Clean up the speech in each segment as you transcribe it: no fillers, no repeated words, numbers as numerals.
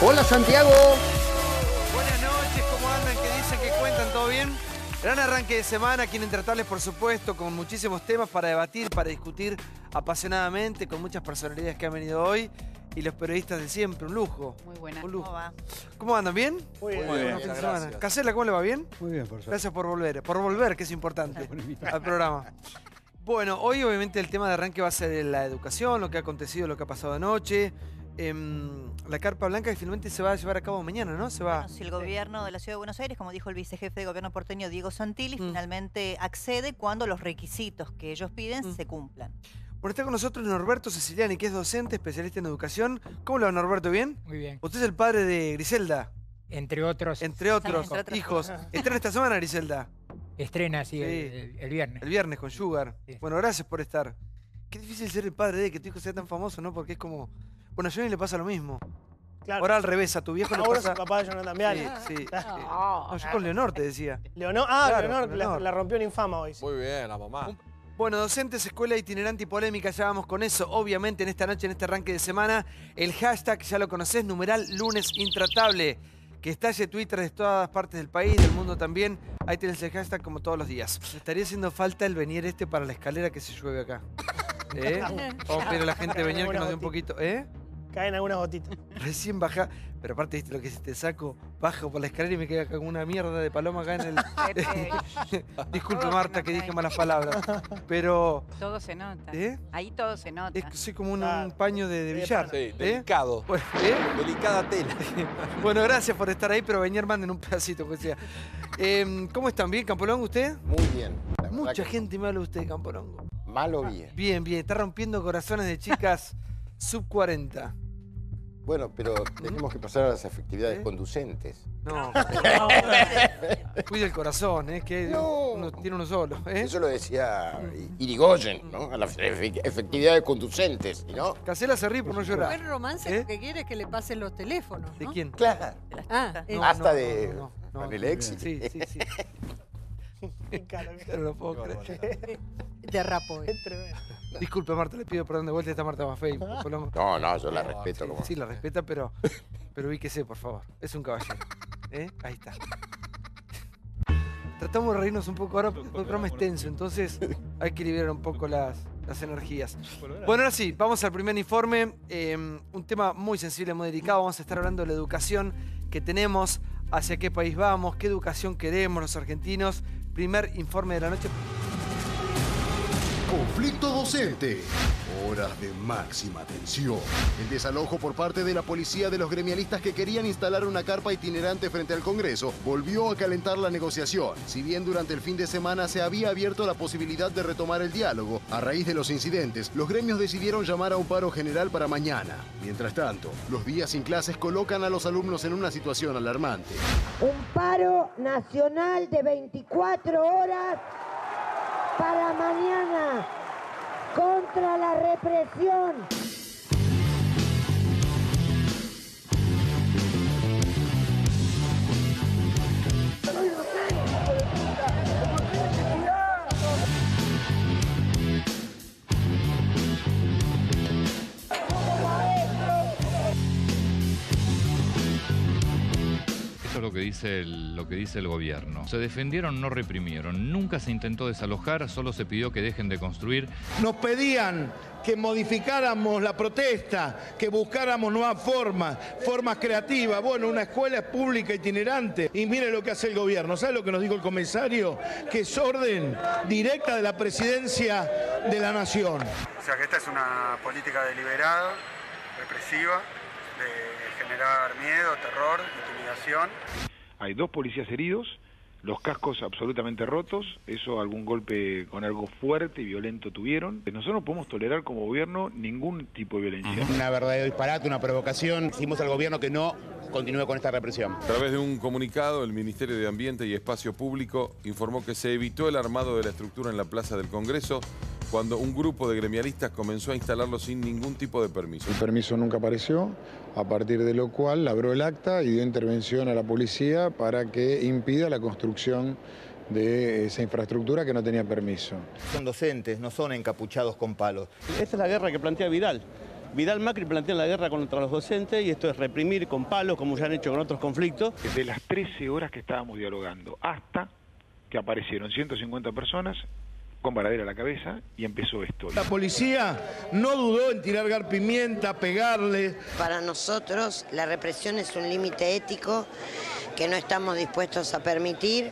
Hola Santiago. Buenas noches, ¿cómo andan? ¿Qué dicen? ¿Qué cuentan? ¿Todo bien? Gran arranque de semana aquí en Intratables, por supuesto, con muchísimos temas para debatir, para discutir apasionadamente, con muchas personalidades que han venido hoy y los periodistas de siempre, un lujo. Muy buena. Un lujo. ¿Cómo va? ¿Cómo andan? ¿Bien? Muy bien. Buen fin de semana. Casela, ¿cómo le va? ¿Bien? Muy bien, por suerte. Gracias por volver, que es importante, al programa. Bueno, hoy obviamente el tema de arranque va a ser la educación, lo que ha acontecido, lo que ha pasado anoche. La Carpa Blanca que finalmente se va a llevar a cabo mañana, ¿no? Se va. Bueno, si el gobierno de la Ciudad de Buenos Aires, como dijo el vicejefe de gobierno porteño Diego Santilli, finalmente accede cuando los requisitos que ellos piden se cumplan. Bueno, está con nosotros Norberto Siciliani, que es docente, especialista en educación. ¿Cómo le va, Norberto? ¿Bien? Muy bien. Usted es el padre de Griselda, Entre otros, entre otros Entre otras hijos. cosas. ¿Estrena esta semana, Griselda? estrena Sí. el viernes. El viernes con Sugar. Sí. Bueno, gracias por estar. Qué difícil ser el padre de que tu hijo sea tan famoso, ¿no? Porque es como... Bueno, a Johnny le pasa lo mismo. Claro. Ahora al revés, a tu viejo le Ahora pasa... es papá de Jonathan Viale. Sí, sí. Ah. No, yo con Leonor te decía. Leonor, Claro, Leonor, Leonor. la rompió en infama hoy. Muy bien, la mamá. Bueno, docentes, escuela itinerante y polémica, ya vamos con eso. Obviamente en esta noche, en este arranque de semana, el hashtag, ya lo conocés, numeral lunes intratable. Que estalle Twitter de todas partes del país, del mundo también. Ahí tenés el hashtag como todos los días. Me estaría haciendo falta el venir para la escalera que se llueve acá. ¿Eh? Oh, pero la gente venía que nos dé un poquito. ¿Eh? Caen algunas gotitas. Recién baja. Pero aparte, viste lo que es este saco. Bajo por la escalera y me queda acá con una mierda de paloma acá en el. Disculpe, Marta, que dije malas palabras. Pero. Todo se nota. ¿Eh? Ahí todo se nota. Es que soy como un Claro. paño de billar. Sí, ¿Eh? delicado. Bueno, ¿eh? Delicada tela. Bueno, gracias por estar ahí, pero venir manden un pedacito, que sea. ¿Cómo están? ¿Bien, Campolongo, usted? Muy bien. La verdad Mucha que gente me habla de usted, Campolongo. mal o bien. Bien, bien. Está rompiendo corazones de chicas sub 40. Bueno, pero tenemos que pasar a las efectividades ¿Eh? conducentes. No. Cuide el corazón, ¿eh? Que No. uno tiene uno solo, ¿eh? Eso lo decía Irigoyen, ¿no? A las efectividades conducentes, ¿no? Casela se ríe por no llorar. Buen romance ¿Eh? lo que quiere es que le pasen los teléfonos, ¿no? ¿De quién? Claro. Ah, No, Hasta no, de no, no. con el ex. Sí, sí, sí. Claro, No lo puedo creer. derrapó. es tremendo. Disculpe, Marta, le pido perdón de vuelta. Esta Marta más fea. Campolongo. No, yo la respeto Sí, como. sí, la respeta, pero ubíquese, por favor. Es un caballero. ¿Eh? Ahí está. Tratamos de reírnos un poco ahora porque el programa es tenso, entonces hay que liberar un poco las energías. Bueno, ahora sí, vamos al primer informe. Un tema muy sensible, muy delicado. Vamos a estar hablando de la educación que tenemos, hacia qué país vamos, qué educación queremos los argentinos. Primer informe de la noche. Conflicto docente. Horas de máxima tensión. El desalojo por parte de la policía de los gremialistas que querían instalar una carpa itinerante frente al Congreso volvió a calentar la negociación. Si bien durante el fin de semana se había abierto la posibilidad de retomar el diálogo, a raíz de los incidentes, los gremios decidieron llamar a un paro general para mañana. Mientras tanto, los días sin clases colocan a los alumnos en una situación alarmante. Un paro nacional de 24 horas para mañana contra la represión. Esto es lo que dice el gobierno. Se defendieron, no reprimieron. Nunca se intentó desalojar, solo se pidió que dejen de construir. Nos pedían que modificáramos la protesta, que buscáramos nuevas formas creativas. Bueno, una escuela es pública itinerante. Y mire lo que hace el gobierno. ¿Sabe lo que nos dijo el comisario? Que es orden directa de la presidencia de la nación. O sea que esta es una política deliberada, represiva, de generar miedo, terror, intimidación. Hay 2 policías heridos, los cascos absolutamente rotos, eso algún golpe con algo fuerte y violento tuvieron. Nosotros no podemos tolerar como gobierno ningún tipo de violencia. Una verdadera disparate, una provocación. Decimos al gobierno que no continúe con esta represión. A través de un comunicado, el Ministerio de Ambiente y Espacio Público informó que se evitó el armado de la estructura en la Plaza del Congreso cuando un grupo de gremialistas comenzó a instalarlo sin ningún tipo de permiso. El permiso nunca apareció, a partir de lo cual labró el acta y dio intervención a la policía para que impida la construcción de esa infraestructura que no tenía permiso. Son docentes, no son encapuchados con palos. Esta es la guerra que plantea Vidal. Vidal Macri plantean la guerra contra los docentes y esto es reprimir con palos, como ya han hecho con otros conflictos. Desde las 13 horas que estábamos dialogando hasta que aparecieron 150 personas con Baradel a la cabeza y empezó esto. La policía no dudó en tirar gas pimienta, pegarle. Para nosotros la represión es un límite ético que no estamos dispuestos a permitir.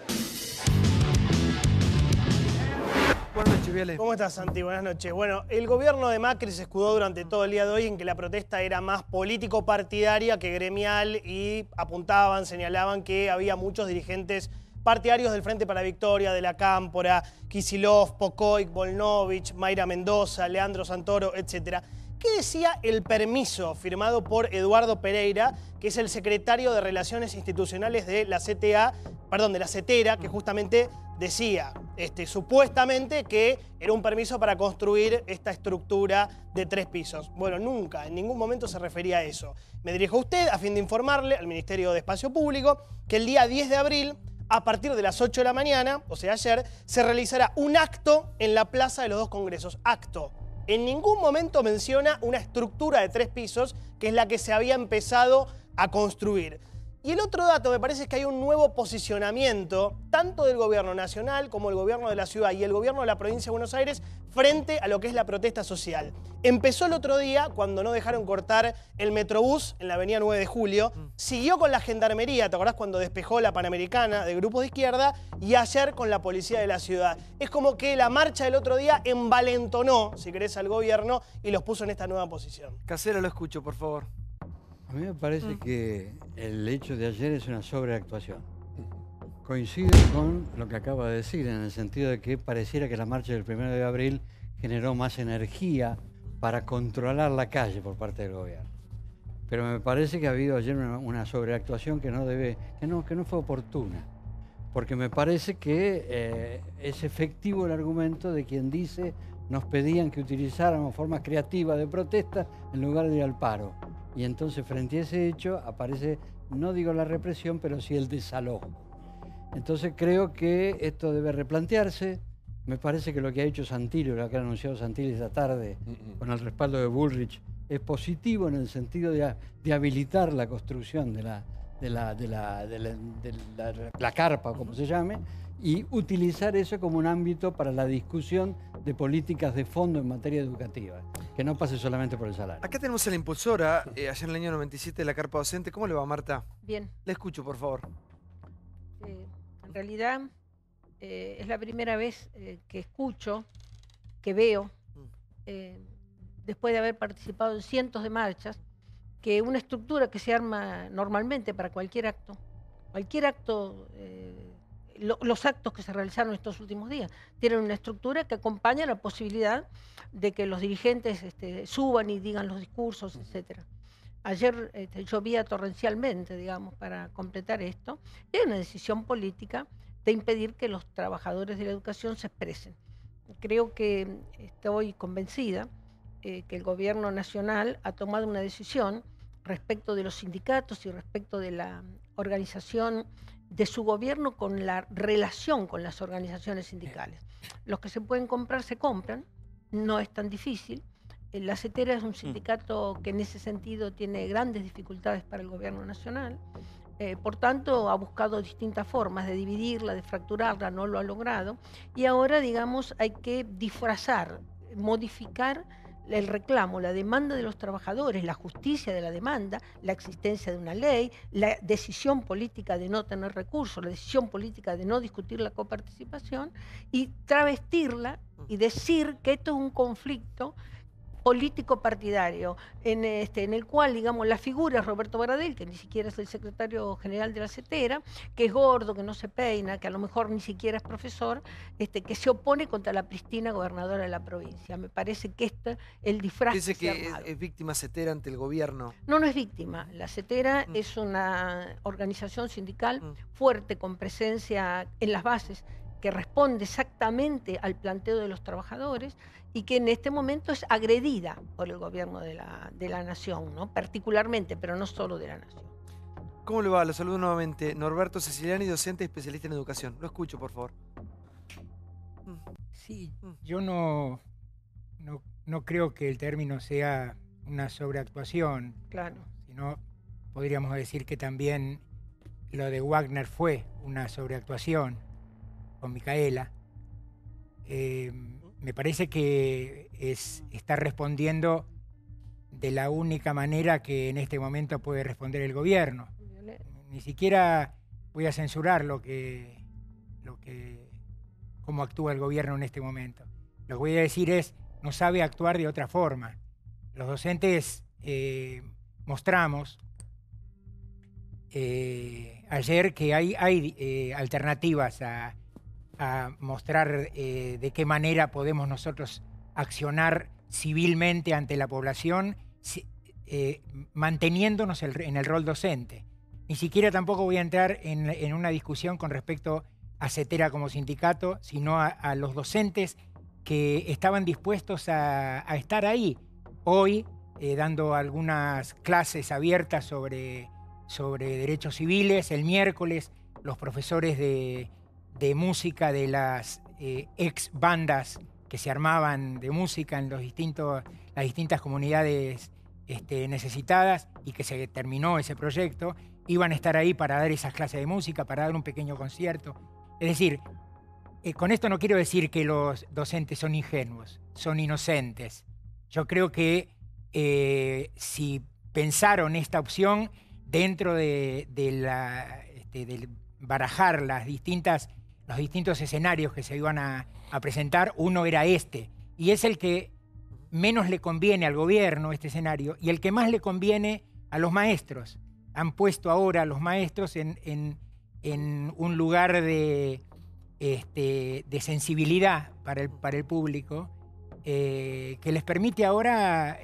Buenas noches, Viale. ¿Cómo estás, Santi? Buenas noches. Bueno, el gobierno de Macri se escudó durante todo el día de hoy en que la protesta era más político-partidaria que gremial y apuntaban, señalaban que había muchos dirigentes partidarios del Frente para la Victoria, de la Cámpora, Kicillof, Pocoy, Volnovich, Mayra Mendoza, Leandro Santoro, etc. ¿Qué decía el permiso firmado por Eduardo Pereira, que es el secretario de Relaciones Institucionales de la CTA, perdón, de la CETERA, que justamente decía supuestamente que era un permiso para construir esta estructura de 3 pisos? Bueno, nunca, en ningún momento se refería a eso. Me dirijo a usted a fin de informarle al Ministerio de Espacio Público que el día 10 de abril, a partir de las 8 de la mañana, o sea ayer, se realizará un acto en la Plaza de los Dos Congresos. Acto. En ningún momento menciona una estructura de 3 pisos, que es la que se había empezado a construir. Y el otro dato, me parece que hay un nuevo posicionamiento, tanto del gobierno nacional como el gobierno de la ciudad y el gobierno de la provincia de Buenos Aires, frente a lo que es la protesta social. Empezó el otro día, cuando no dejaron cortar el Metrobús en la avenida 9 de Julio, siguió con la gendarmería, ¿te acordás cuando despejó la Panamericana de grupos de izquierda? Y ayer con la policía de la ciudad. Es como que la marcha del otro día envalentonó, si querés, al gobierno y los puso en esta nueva posición. Casero, lo escucho, por favor. A mí me parece que el hecho de ayer es una sobreactuación. Coincido con lo que acaba de decir, en el sentido de que pareciera que la marcha del 1 de abril generó más energía para controlar la calle por parte del gobierno. Pero me parece que ha habido ayer una sobreactuación que no fue oportuna. Porque me parece que es efectivo el argumento de quien dice nos pedían que utilizáramos formas creativas de protesta en lugar de ir al paro. Y entonces frente a ese hecho aparece, no digo la represión, pero sí el desalojo. Entonces creo que esto debe replantearse. Me parece que lo que ha hecho Santilli, lo que ha anunciado Santilli esta tarde, con el respaldo de Bullrich, es positivo en el sentido de habilitar la construcción de la carpa, como se llame, y utilizar eso como un ámbito para la discusión de políticas de fondo en materia educativa, que no pase solamente por el salario. Acá tenemos a la impulsora, allá en el año 97, de la carpa docente. ¿Cómo le va, Marta? Bien. Le escucho, por favor. En realidad, es la primera vez que escucho, que veo, después de haber participado en cientos de marchas, que una estructura que se arma normalmente para cualquier acto, los actos que se realizaron estos últimos días, tienen una estructura que acompaña la posibilidad de que los dirigentes suban y digan los discursos, etc. Ayer llovía torrencialmente, digamos, para completar esto, y hay una decisión política de impedir que los trabajadores de la educación se expresen. Creo que estoy convencida que el gobierno nacional ha tomado una decisión respecto de los sindicatos y respecto de la organización de su gobierno con la relación con las organizaciones sindicales. Los que se pueden comprar, se compran, no es tan difícil. La CETERA es un sindicato que en ese sentido tiene grandes dificultades para el gobierno nacional. Por tanto, ha buscado distintas formas de dividirla, de fracturarla, no lo ha logrado. Y ahora, digamos, hay que disfrazar, modificar el reclamo, la demanda de los trabajadores, la justicia de la demanda, la existencia de una ley, la decisión política de no tener recursos, la decisión política de no discutir la coparticipación, y travestirla y decir que esto es un conflicto político partidario, en el cual, digamos, la figura es Roberto Baradel, que ni siquiera es el secretario general de la CETERA, que es gordo, que no se peina, que a lo mejor ni siquiera es profesor, que se opone contra la prístina gobernadora de la provincia. Me parece que el disfraz Dice que es víctima CETERA ante el gobierno. No es víctima. La CETERA es una organización sindical fuerte, con presencia en las bases, que responde exactamente al planteo de los trabajadores y que en este momento es agredida por el gobierno de la nación, ¿no? Particularmente, pero no solo de la nación. ¿Cómo le va? Lo saludo nuevamente. Norberto Ceciliani, docente y especialista en educación. Lo escucho, por favor. Sí, yo no creo que el término sea una sobreactuación. Claro. Si no, podríamos decir que también lo de Wagner fue una sobreactuación con Micaela. Me parece que está respondiendo de la única manera que en este momento puede responder el gobierno. Ni siquiera voy a censurar cómo actúa el gobierno en este momento. Lo que voy a decir es, no sabe actuar de otra forma. Los docentes mostramos ayer que hay alternativas a mostrar de qué manera podemos nosotros accionar civilmente ante la población, manteniéndonos en el rol docente. Ni siquiera tampoco voy a entrar en una discusión con respecto a CETERA como sindicato, sino a los docentes que estaban dispuestos a estar ahí hoy, dando algunas clases abiertas sobre derechos civiles. El miércoles los profesores de música de las ex bandas que se armaban de música en las distintas comunidades necesitadas, y que se terminó ese proyecto, iban a estar ahí para dar esas clases de música, para dar un pequeño concierto. Es decir, con esto no quiero decir que los docentes son ingenuos, son inocentes. Yo creo que si pensaron esta opción dentro de barajar los distintos escenarios que se iban a presentar, uno era este, y es el que menos le conviene al gobierno, este escenario, y el que más le conviene a los maestros. Han puesto ahora a los maestros en un lugar de sensibilidad para el público, que les permite ahora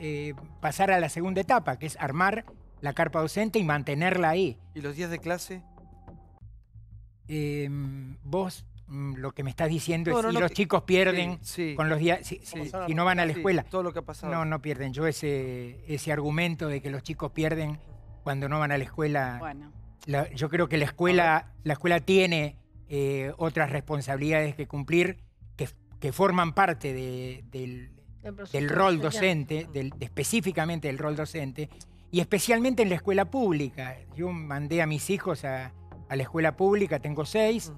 pasar a la segunda etapa, que es armar la carpa docente y mantenerla ahí. ¿Y los días de clase? Vos lo que me estás diciendo es si los chicos pierden con los días, si no van a la escuela. Todo lo que ha pasado. No pierden. Yo ese argumento de que los chicos pierden cuando no van a la escuela, Bueno. Yo creo que la escuela tiene otras responsabilidades que cumplir, que forman parte del rol docente, específicamente del rol docente, y especialmente en la escuela pública. Yo mandé a mis hijos a la escuela pública, tengo 6,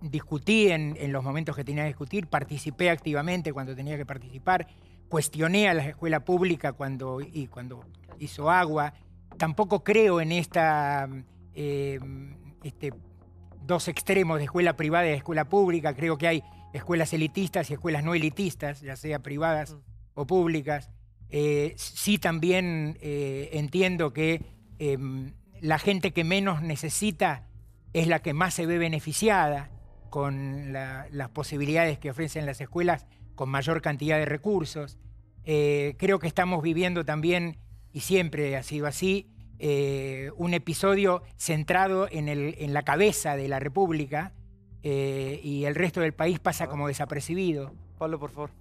discutí en los momentos que tenía que discutir, participé activamente cuando tenía que participar, cuestioné a la escuela pública cuando hizo agua. Tampoco creo en dos extremos de escuela privada y de escuela pública. Creo que hay escuelas elitistas y escuelas no elitistas, ya sea privadas o públicas. Sí, también entiendo que la gente que menos necesita es la que más se ve beneficiada con las posibilidades que ofrecen las escuelas con mayor cantidad de recursos. Creo que estamos viviendo también, y siempre ha sido así, un episodio centrado en la cabeza de la República, y el resto del país pasa como desapercibido. Pablo, por favor.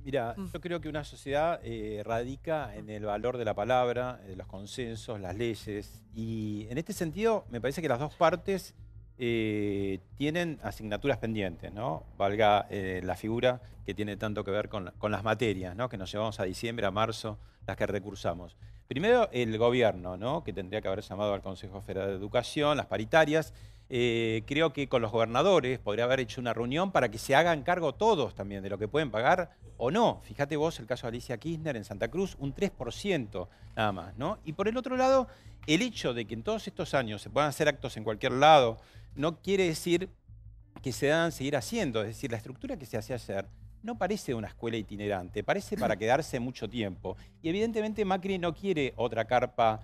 Mira, yo creo que una sociedad radica en el valor de la palabra, de los consensos, las leyes, y en este sentido me parece que las dos partes tienen asignaturas pendientes, ¿no? Valga la figura que tiene tanto que ver con las materias, ¿no? Que nos llevamos a diciembre, a marzo, las que recursamos. Primero, el gobierno, ¿no? Que tendría que haber llamado al Consejo Federal de Educación, las paritarias. Creo que con los gobernadores podría haber hecho una reunión para que se hagan cargo todos también de lo que pueden pagar o no. Fíjate vos el caso de Alicia Kirchner en Santa Cruz, un 3% nada más, ¿no? Y por el otro lado, el hecho de que en todos estos años se puedan hacer actos en cualquier lado no quiere decir que se deban seguir haciendo. Es decir, la estructura que se hacía ayer no parece una escuela itinerante, parece para quedarse mucho tiempo. Y evidentemente Macri no quiere otra carpa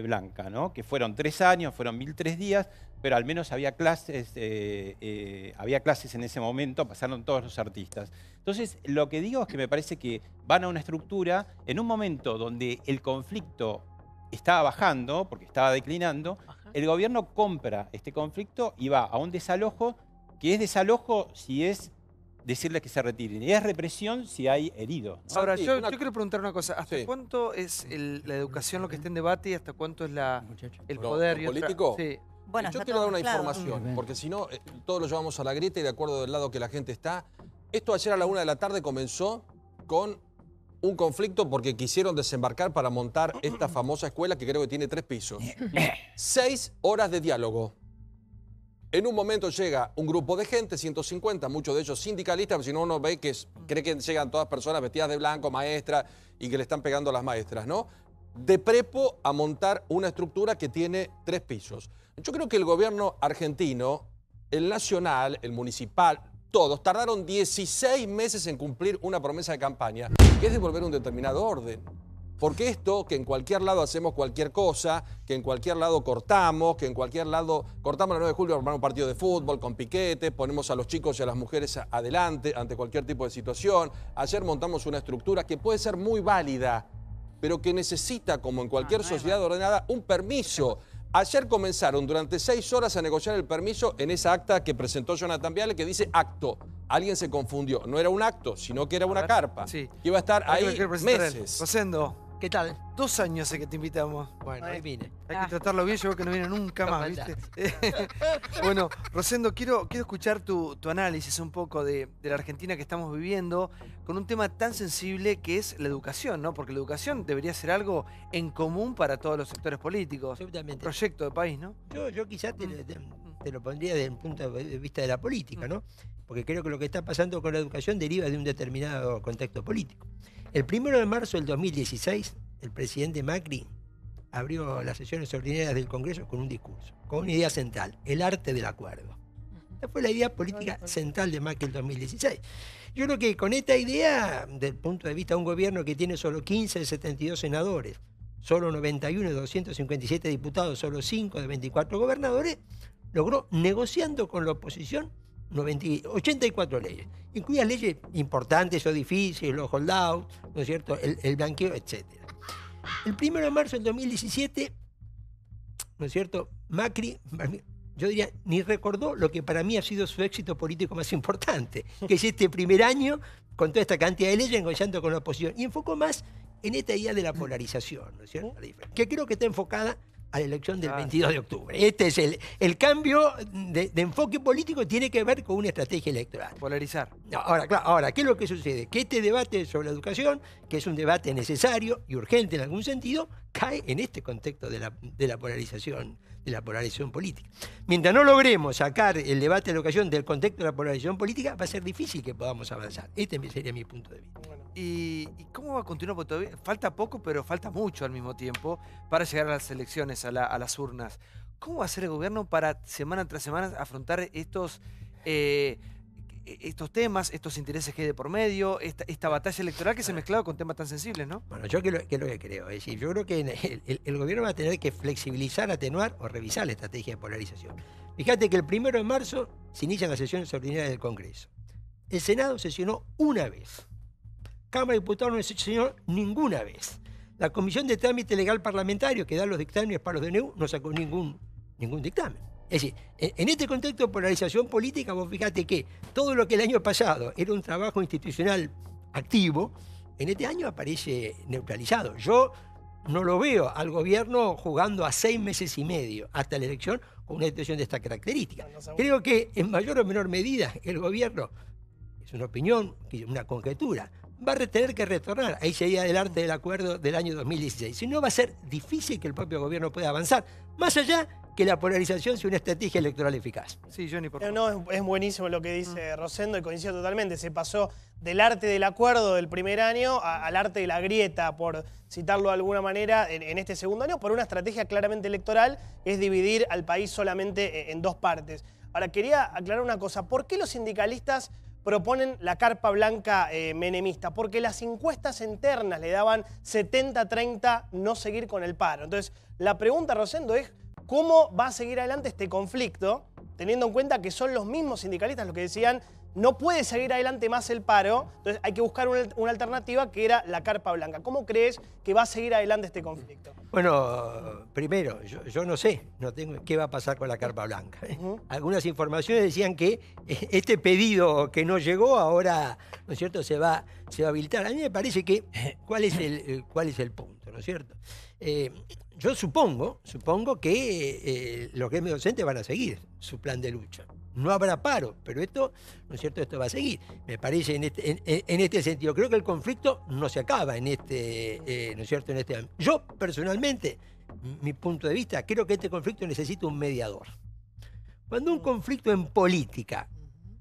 blanca, ¿no? Que fueron 3 años, fueron 1003 días, pero al menos había clases en ese momento, pasaron todos los artistas. Entonces, lo que digo es que me parece que van a una estructura en un momento donde el conflicto estaba bajando, porque estaba declinando, el gobierno compra este conflicto y va a un desalojo, que es desalojo si es decirles que se retiren, y es represión si hay heridos, ¿no? Ahora, yo quiero preguntar una cosa. ¿Hasta cuánto es la educación lo que está en debate y hasta cuánto es el poder? ¿Lo político? Sí. Bueno, yo está quiero dar todo una mezclado. información, porque si no, todos lo llevamos a la grieta y de acuerdo del lado que la gente está. Esto ayer a la 1 de la tarde comenzó con un conflicto porque quisieron desembarcar para montar esta famosa escuela que creo que tiene 3 pisos. 6 horas de diálogo. En un momento llega un grupo de gente, 150, muchos de ellos sindicalistas, pero si no uno ve que cree que llegan todas personas vestidas de blanco, maestras, y que le están pegando a las maestras, ¿no? De prepo a montar una estructura que tiene 3 pisos. Yo creo que el gobierno argentino, el nacional, el municipal, todos tardaron 16 meses en cumplir una promesa de campaña, que es devolver un determinado orden. Porque esto, que en cualquier lado hacemos cualquier cosa, que en cualquier lado cortamos, que en cualquier lado cortamos el 9 de julio, armar un partido de fútbol con piquete, ponemos a los chicos y a las mujeres adelante ante cualquier tipo de situación. Ayer montamos una estructura que puede ser muy válida, pero que necesita, como en cualquier sociedad ordenada, un permiso. Ayer comenzaron durante 6 horas a negociar el permiso en esa acta que presentó Jonathan Viale, que dice acto. Alguien se confundió. No era un acto, sino que era una carpa. Sí. Que iba a estar ahí meses. Rosendo, ¿qué tal? 2 años hace que te invitamos. Bueno, ahí vine. Hay que tratarlo bien, yo veo que no viene nunca más, ¿viste? Bueno, Rosendo, quiero escuchar tu análisis un poco de la Argentina que estamos viviendo con un tema tan sensible que es la educación, ¿no? Porque la educación debería ser algo en común para todos los sectores políticos. Absolutamente. Un proyecto de país, ¿no? Yo quizás te lo pondría desde el punto de vista de la política, ¿no? Porque creo que lo que está pasando con la educación deriva de un determinado contexto político. El 1 de marzo del 2016, el presidente Macri abrió las sesiones ordinarias del Congreso con un discurso, con una idea central, el arte del acuerdo. Esta fue la idea política central de Macri en 2016. Yo creo que con esta idea, desde el punto de vista de un gobierno que tiene solo 15 de 72 senadores, solo 91 de 257 diputados, solo 5 de 24 gobernadores, logró, negociando con la oposición, 84 leyes, incluidas leyes importantes o difíciles, los holdouts, ¿no es cierto?, el blanqueo, etc. El 1 de marzo del 2017, ¿no es cierto?, Macri, yo diría, ni recordó lo que para mí ha sido su éxito político más importante, que es este primer año, con toda esta cantidad de leyes, negociando con la oposición, y enfocó más en esta idea de la polarización, ¿no es cierto?, que creo que está enfocada a la elección del 22 de octubre. Este es el cambio de enfoque político, tiene que ver con una estrategia electoral. Polarizar. Ahora, ¿qué es lo que sucede? Que este debate sobre la educación, que es un debate necesario y urgente en algún sentido, cae en este contexto de la polarización política. Mientras no logremos sacar el debate de la educación del contexto de la polarización política, va a ser difícil que podamos avanzar. Este sería mi punto de vista. ¿Y cómo va a continuar? Porque todavía falta poco, pero falta mucho al mismo tiempo para llegar a las elecciones, a las urnas. ¿Cómo va a hacer el gobierno para semana tras semana afrontar estos temas, estos intereses que hay de por medio, esta batalla electoral que se ha mezclado con temas tan sensibles, ¿no? Bueno, yo qué es lo que creo. Es decir, yo creo que el gobierno va a tener que flexibilizar, atenuar o revisar la estrategia de polarización. Fíjate que el 1 de marzo se inician las sesiones ordinarias del Congreso. El Senado sesionó una vez. Cámara de Diputados no sesionó ninguna vez. La Comisión de Trámite Legal Parlamentario, que da los dictámenes para los DNU, no sacó ningún dictamen. Es decir, en este contexto de polarización política, vos fíjate que todo lo que el año pasado era un trabajo institucional activo, en este año aparece neutralizado. Yo no lo veo al gobierno jugando a 6 meses y medio hasta la elección con una situación de esta característica. Creo que en mayor o menor medida el gobierno, es una opinión, una conjetura, va a tener que retornar a esa idea del arte del acuerdo del año 2016. Si no, va a ser difícil que el propio gobierno pueda avanzar, más allá que la polarización sea una estrategia electoral eficaz. Sí, Johnny, por favor. No, es buenísimo lo que dice Rosendo y coincido totalmente. Se pasó del arte del acuerdo del primer año al arte de la grieta, por citarlo de alguna manera, en este segundo año, por una estrategia claramente electoral, es dividir al país solamente en 2 partes. Ahora, quería aclarar una cosa. ¿Por qué los sindicalistas proponen la carpa blanca menemista? Porque las encuestas internas le daban 70-30 no seguir con el paro. Entonces, la pregunta, Rosendo, es ¿cómo va a seguir adelante este conflicto, teniendo en cuenta que son los mismos sindicalistas los que decían no puede seguir adelante más el paro, entonces hay que buscar una alternativa que era la carpa blanca? ¿Cómo crees que va a seguir adelante este conflicto? Bueno, primero, yo no sé, no tengo qué va a pasar con la carpa blanca. Algunas informaciones decían que este pedido que no llegó ahora, ¿no es cierto?, se va a habilitar. A mí me parece que cuál es el punto, ¿no es cierto? Yo supongo que los gremios docentes van a seguir su plan de lucha. no habrá paro, pero esto, ¿no es cierto?, esto va a seguir. Me parece en este sentido. Creo que el conflicto no se acaba en este, ¿no es cierto?, en este. Yo, personalmente, mi punto de vista, creo que este conflicto necesita un mediador. Cuando un conflicto en política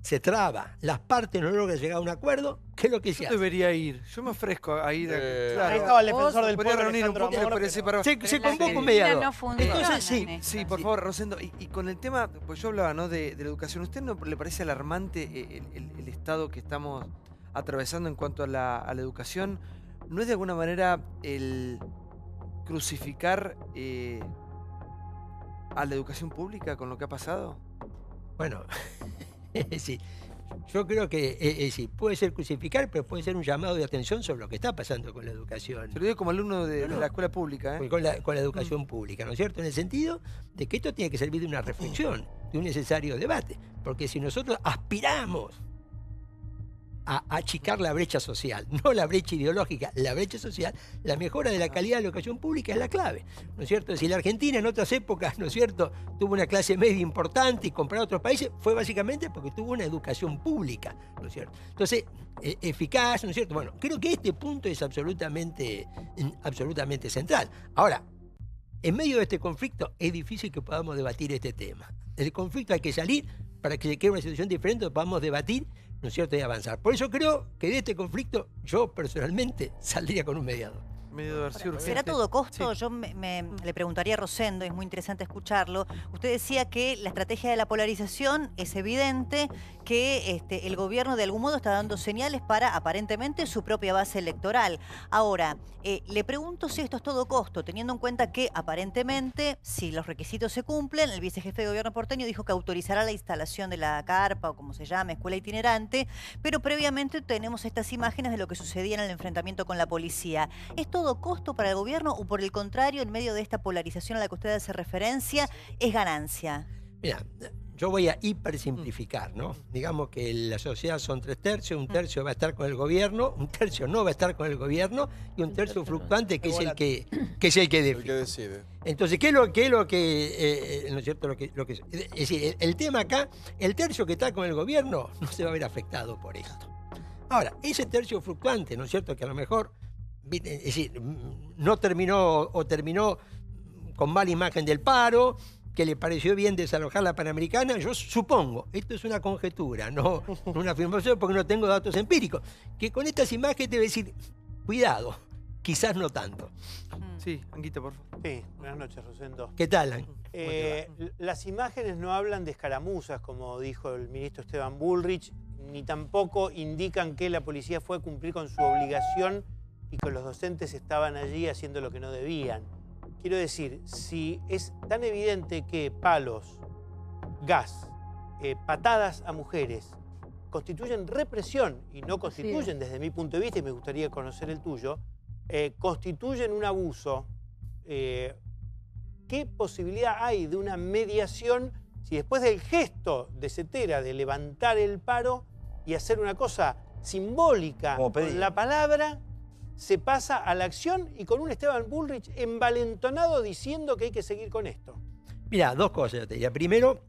se traba, las partes no logran llegar a un acuerdo, ¿qué es lo que se hace? Debería ir. Yo me ofrezco a ir. Ahí estaba el defensor del pueblo, reunir un Alejandro poco, Amor, parece, pero- Se convoca un mediador. No funciona, Entonces, sí. Sí, por favor, Rosendo. Y con el tema, pues yo hablaba, ¿no?, de la educación. ¿A usted no le parece alarmante el estado que estamos atravesando en cuanto a la educación? ¿No es de alguna manera el crucificar a la educación pública con lo que ha pasado? Bueno, sí. Yo creo que sí, puede ser crucificar, pero puede ser un llamado de atención sobre lo que está pasando con la educación. Se lo digo como alumno de la escuela pública. Con la educación pública, ¿no es cierto? En el sentido de que esto tiene que servir de una reflexión, de un necesario debate. Porque si nosotros aspiramos a achicar la brecha social, no la brecha ideológica, la brecha social, la mejora de la calidad de la educación pública es la clave, ¿no es cierto? Si la Argentina en otras épocas, ¿no es cierto?, tuvo una clase media importante y comparado a otros países, fue básicamente porque tuvo una educación pública, ¿no es cierto? Entonces, eficaz, ¿no es cierto? Bueno, creo que este punto es absolutamente central. Ahora, en medio de este conflicto es difícil que podamos debatir este tema. Del conflicto hay que salir para que se quede una situación diferente, podamos debatir, ¿no es cierto?, y avanzar. Por eso creo que de este conflicto yo personalmente saldría con un mediador. ¿Será a todo costo? Yo le preguntaría a Rosendo, es muy interesante escucharlo. Usted decía que la estrategia de la polarización es evidente, que el gobierno de algún modo está dando señales para, aparentemente, su propia base electoral. Ahora, le pregunto si esto es todo costo, teniendo en cuenta que, aparentemente, si los requisitos se cumplen, el vicejefe de gobierno porteño dijo que autorizará la instalación de la carpa, o como se llame, escuela itinerante, pero previamente tenemos estas imágenes de lo que sucedía en el enfrentamiento con la policía. ¿Es todo costo para el gobierno o, por el contrario, en medio de esta polarización a la que usted hace referencia, es ganancia? Mira, yo voy a hipersimplificar, ¿no? Digamos que la sociedad son 3/3, un tercio va a estar con el gobierno, un tercio no va a estar con el gobierno y un tercio fluctuante que es el que define. El que decide. Entonces, ¿qué es lo que ¿no es cierto? Es decir, el tema acá, el tercio que está con el gobierno no se va a ver afectado por esto. Ahora, ese tercio fluctuante, ¿no es cierto?, que a lo mejor, es decir, no terminó o terminó con mala imagen del paro, que le pareció bien desalojar la Panamericana, yo supongo, esto es una conjetura, no una afirmación porque no tengo datos empíricos, que con estas imágenes debe decir, cuidado, quizás no tanto. Sí, Anguita, por favor. Sí, buenas noches, Rosendo. ¿Qué tal, An? Las imágenes no hablan de escaramuzas, como dijo el ministro Esteban Bullrich, ni tampoco indican que la policía fue a cumplir con su obligación y que los docentes estaban allí haciendo lo que no debían. Quiero decir, si es tan evidente que palos, gas, patadas a mujeres constituyen represión y no constituyen, desde mi punto de vista, y me gustaría conocer el tuyo, constituyen un abuso, ¿qué posibilidad hay de una mediación si después del gesto de Cetera de levantar el paro y hacer una cosa simbólica con la palabra, se pasa a la acción y con un Esteban Bullrich envalentonado diciendo que hay que seguir con esto? Mira, dos cosas yo te diría. Primero,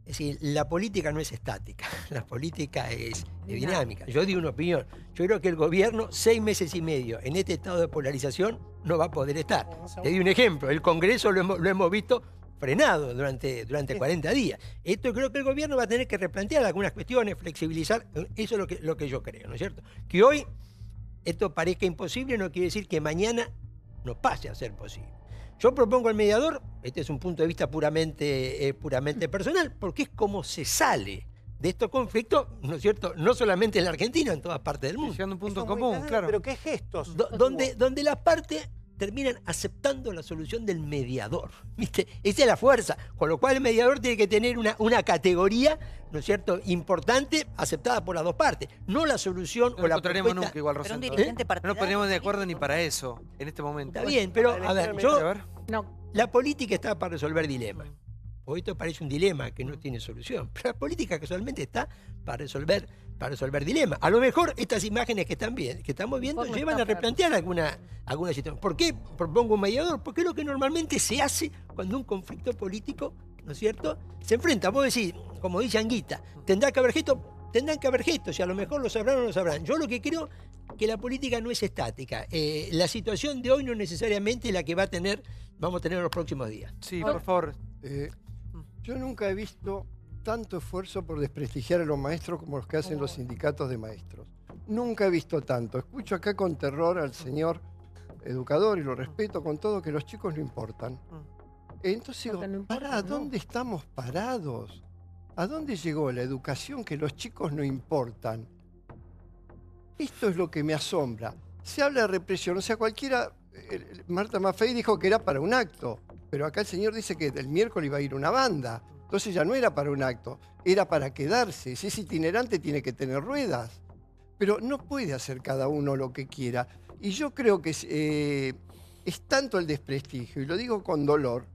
es decir, la política no es estática, la política es dinámica. Yo di una opinión. Yo creo que el gobierno, 6 meses y medio en este estado de polarización, no va a poder estar. Te di un ejemplo. El Congreso lo hemos visto frenado durante 40 días. Esto creo que el gobierno va a tener que replantear algunas cuestiones, flexibilizar. Eso es lo que yo creo, ¿no es cierto? Que hoy esto parezca imposible no quiere decir que mañana no pase a ser posible. Yo propongo al mediador, este es un punto de vista puramente personal, porque es como se sale de estos conflictos, ¿no es cierto? No solamente en la Argentina, en todas partes del mundo. Llegando a un punto común, claro. Pero ¿qué gestos? Donde las partes terminan aceptando la solución del mediador, ¿viste? Esa es la fuerza, con lo cual el mediador tiene que tener una categoría, ¿no es cierto?, importante, aceptada por las dos partes, no la solución o la propuesta. Nunca igual, Rosendo. No nos ponemos de acuerdo ni para eso, en este momento. Está bien, pero, a ver, la política está para resolver dilemas. O esto parece un dilema que no tiene solución, pero la política casualmente está para resolver dilemas. A lo mejor estas imágenes que estamos viendo llevan a replantear alguna situación. ¿Por qué propongo un mediador? Porque es lo que normalmente se hace cuando un conflicto político ¿no es cierto? Se enfrentan, vos decís, como dice Anguita, tendrán que haber gestos, y a lo mejor lo sabrán o no lo sabrán. Yo lo que creo que la política no es estática. La situación de hoy no es necesariamente la que vamos a tener en los próximos días. Sí, por favor. Yo nunca he visto tanto esfuerzo por desprestigiar a los maestros como los que hacen los sindicatos de maestros. Nunca he visto tanto. Escucho acá con terror al señor educador, y lo respeto con todo, que los chicos no importan. Entonces digo, pará, ¿a dónde estamos parados? ¿A dónde llegó la educación que los chicos no importan? Esto es lo que me asombra. Se habla de represión, o sea, cualquiera... Marta Maffei dijo que era para un acto, pero acá el señor dice que el miércoles iba a ir una banda. Entonces ya no era para un acto, era para quedarse. Si es itinerante tiene que tener ruedas. Pero no puede hacer cada uno lo que quiera. Y yo creo que es tanto el desprestigio, y lo digo con dolor,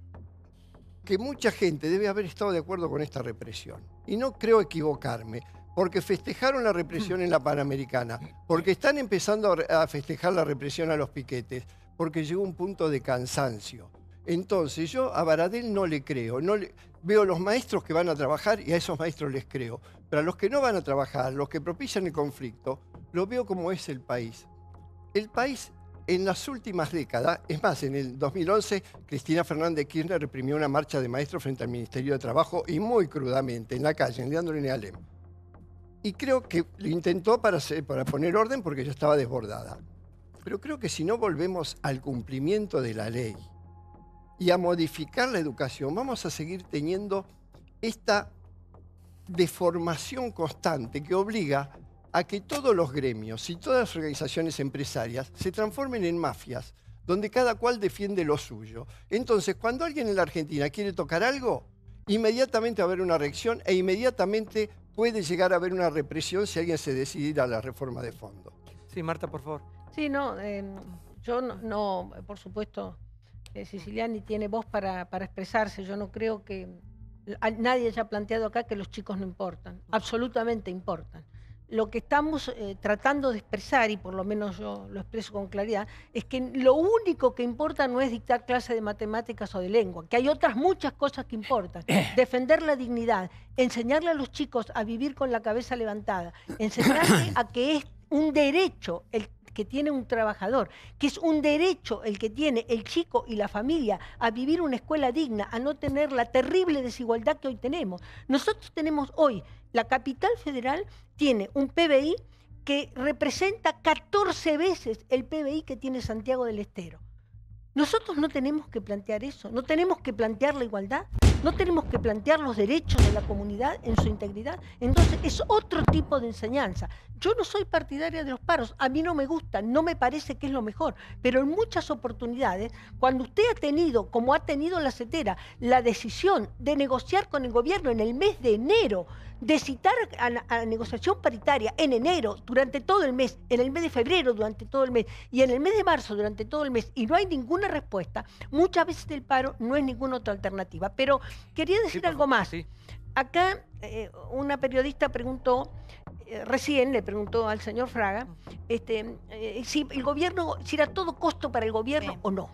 que mucha gente debe haber estado de acuerdo con esta represión. Y no creo equivocarme, porque festejaron la represión en la Panamericana, porque están empezando a festejar la represión a los piquetes, porque llegó un punto de cansancio. Entonces yo a Baradel no le creo. Veo los maestros que van a trabajar y a esos maestros les creo. Pero a los que no van a trabajar, los que propician el conflicto, lo veo como es el país. El país en las últimas décadas, es más, en el 2011, Cristina Fernández de Kirchner reprimió una marcha de maestros frente al Ministerio de Trabajo y muy crudamente, en la calle, en Leandro y Alem. Y creo que lo intentó para poner orden porque ya estaba desbordada. Pero creo que si no volvemos al cumplimiento de la ley y a modificar la educación, vamos a seguir teniendo esta deformación constante que obliga a que todos los gremios y todas las organizaciones empresarias se transformen en mafias, donde cada cual defiende lo suyo. Entonces, cuando alguien en la Argentina quiere tocar algo, inmediatamente va a haber una reacción e inmediatamente puede llegar a haber una represión si alguien se decide ir a la reforma de fondo. Sí, Marta, por favor. Sí, no, yo no, por supuesto, Siciliani tiene voz para expresarse. Yo no creo que nadie haya planteado acá que los chicos no importan. Absolutamente importan. Lo que estamos tratando de expresar, y por lo menos yo lo expreso con claridad, es que lo único que importa no es dictar clases de matemáticas o de lengua, que hay otras muchas cosas que importan. Defender la dignidad, enseñarle a los chicos a vivir con la cabeza levantada, enseñarle a que es un derecho el que tiene un trabajador, que es un derecho el que tiene el chico y la familia a vivir una escuela digna, a no tener la terrible desigualdad que hoy tenemos. Nosotros tenemos hoy, la capital federal tiene un PBI que representa 14 veces el PBI que tiene Santiago del Estero. Nosotros no tenemos que plantear eso, no tenemos que plantear la igualdad, no tenemos que plantear los derechos de la comunidad en su integridad. Entonces es otro tipo de enseñanza. Yo no soy partidaria de los paros, a mí no me gustan, no me parece que es lo mejor, pero en muchas oportunidades, cuando usted ha tenido, como ha tenido la CETERA, la decisión de negociar con el gobierno en el mes de enero, de citar a negociación paritaria en enero, durante todo el mes, en el mes de febrero durante todo el mes y en el mes de marzo durante todo el mes, y no hay ninguna respuesta, muchas veces el paro no es ninguna otra alternativa. Pero quería decir algo más. Sí. Acá una periodista preguntó, recién le preguntó al señor Fraga, si el gobierno, si era todo costo para el gobierno o no.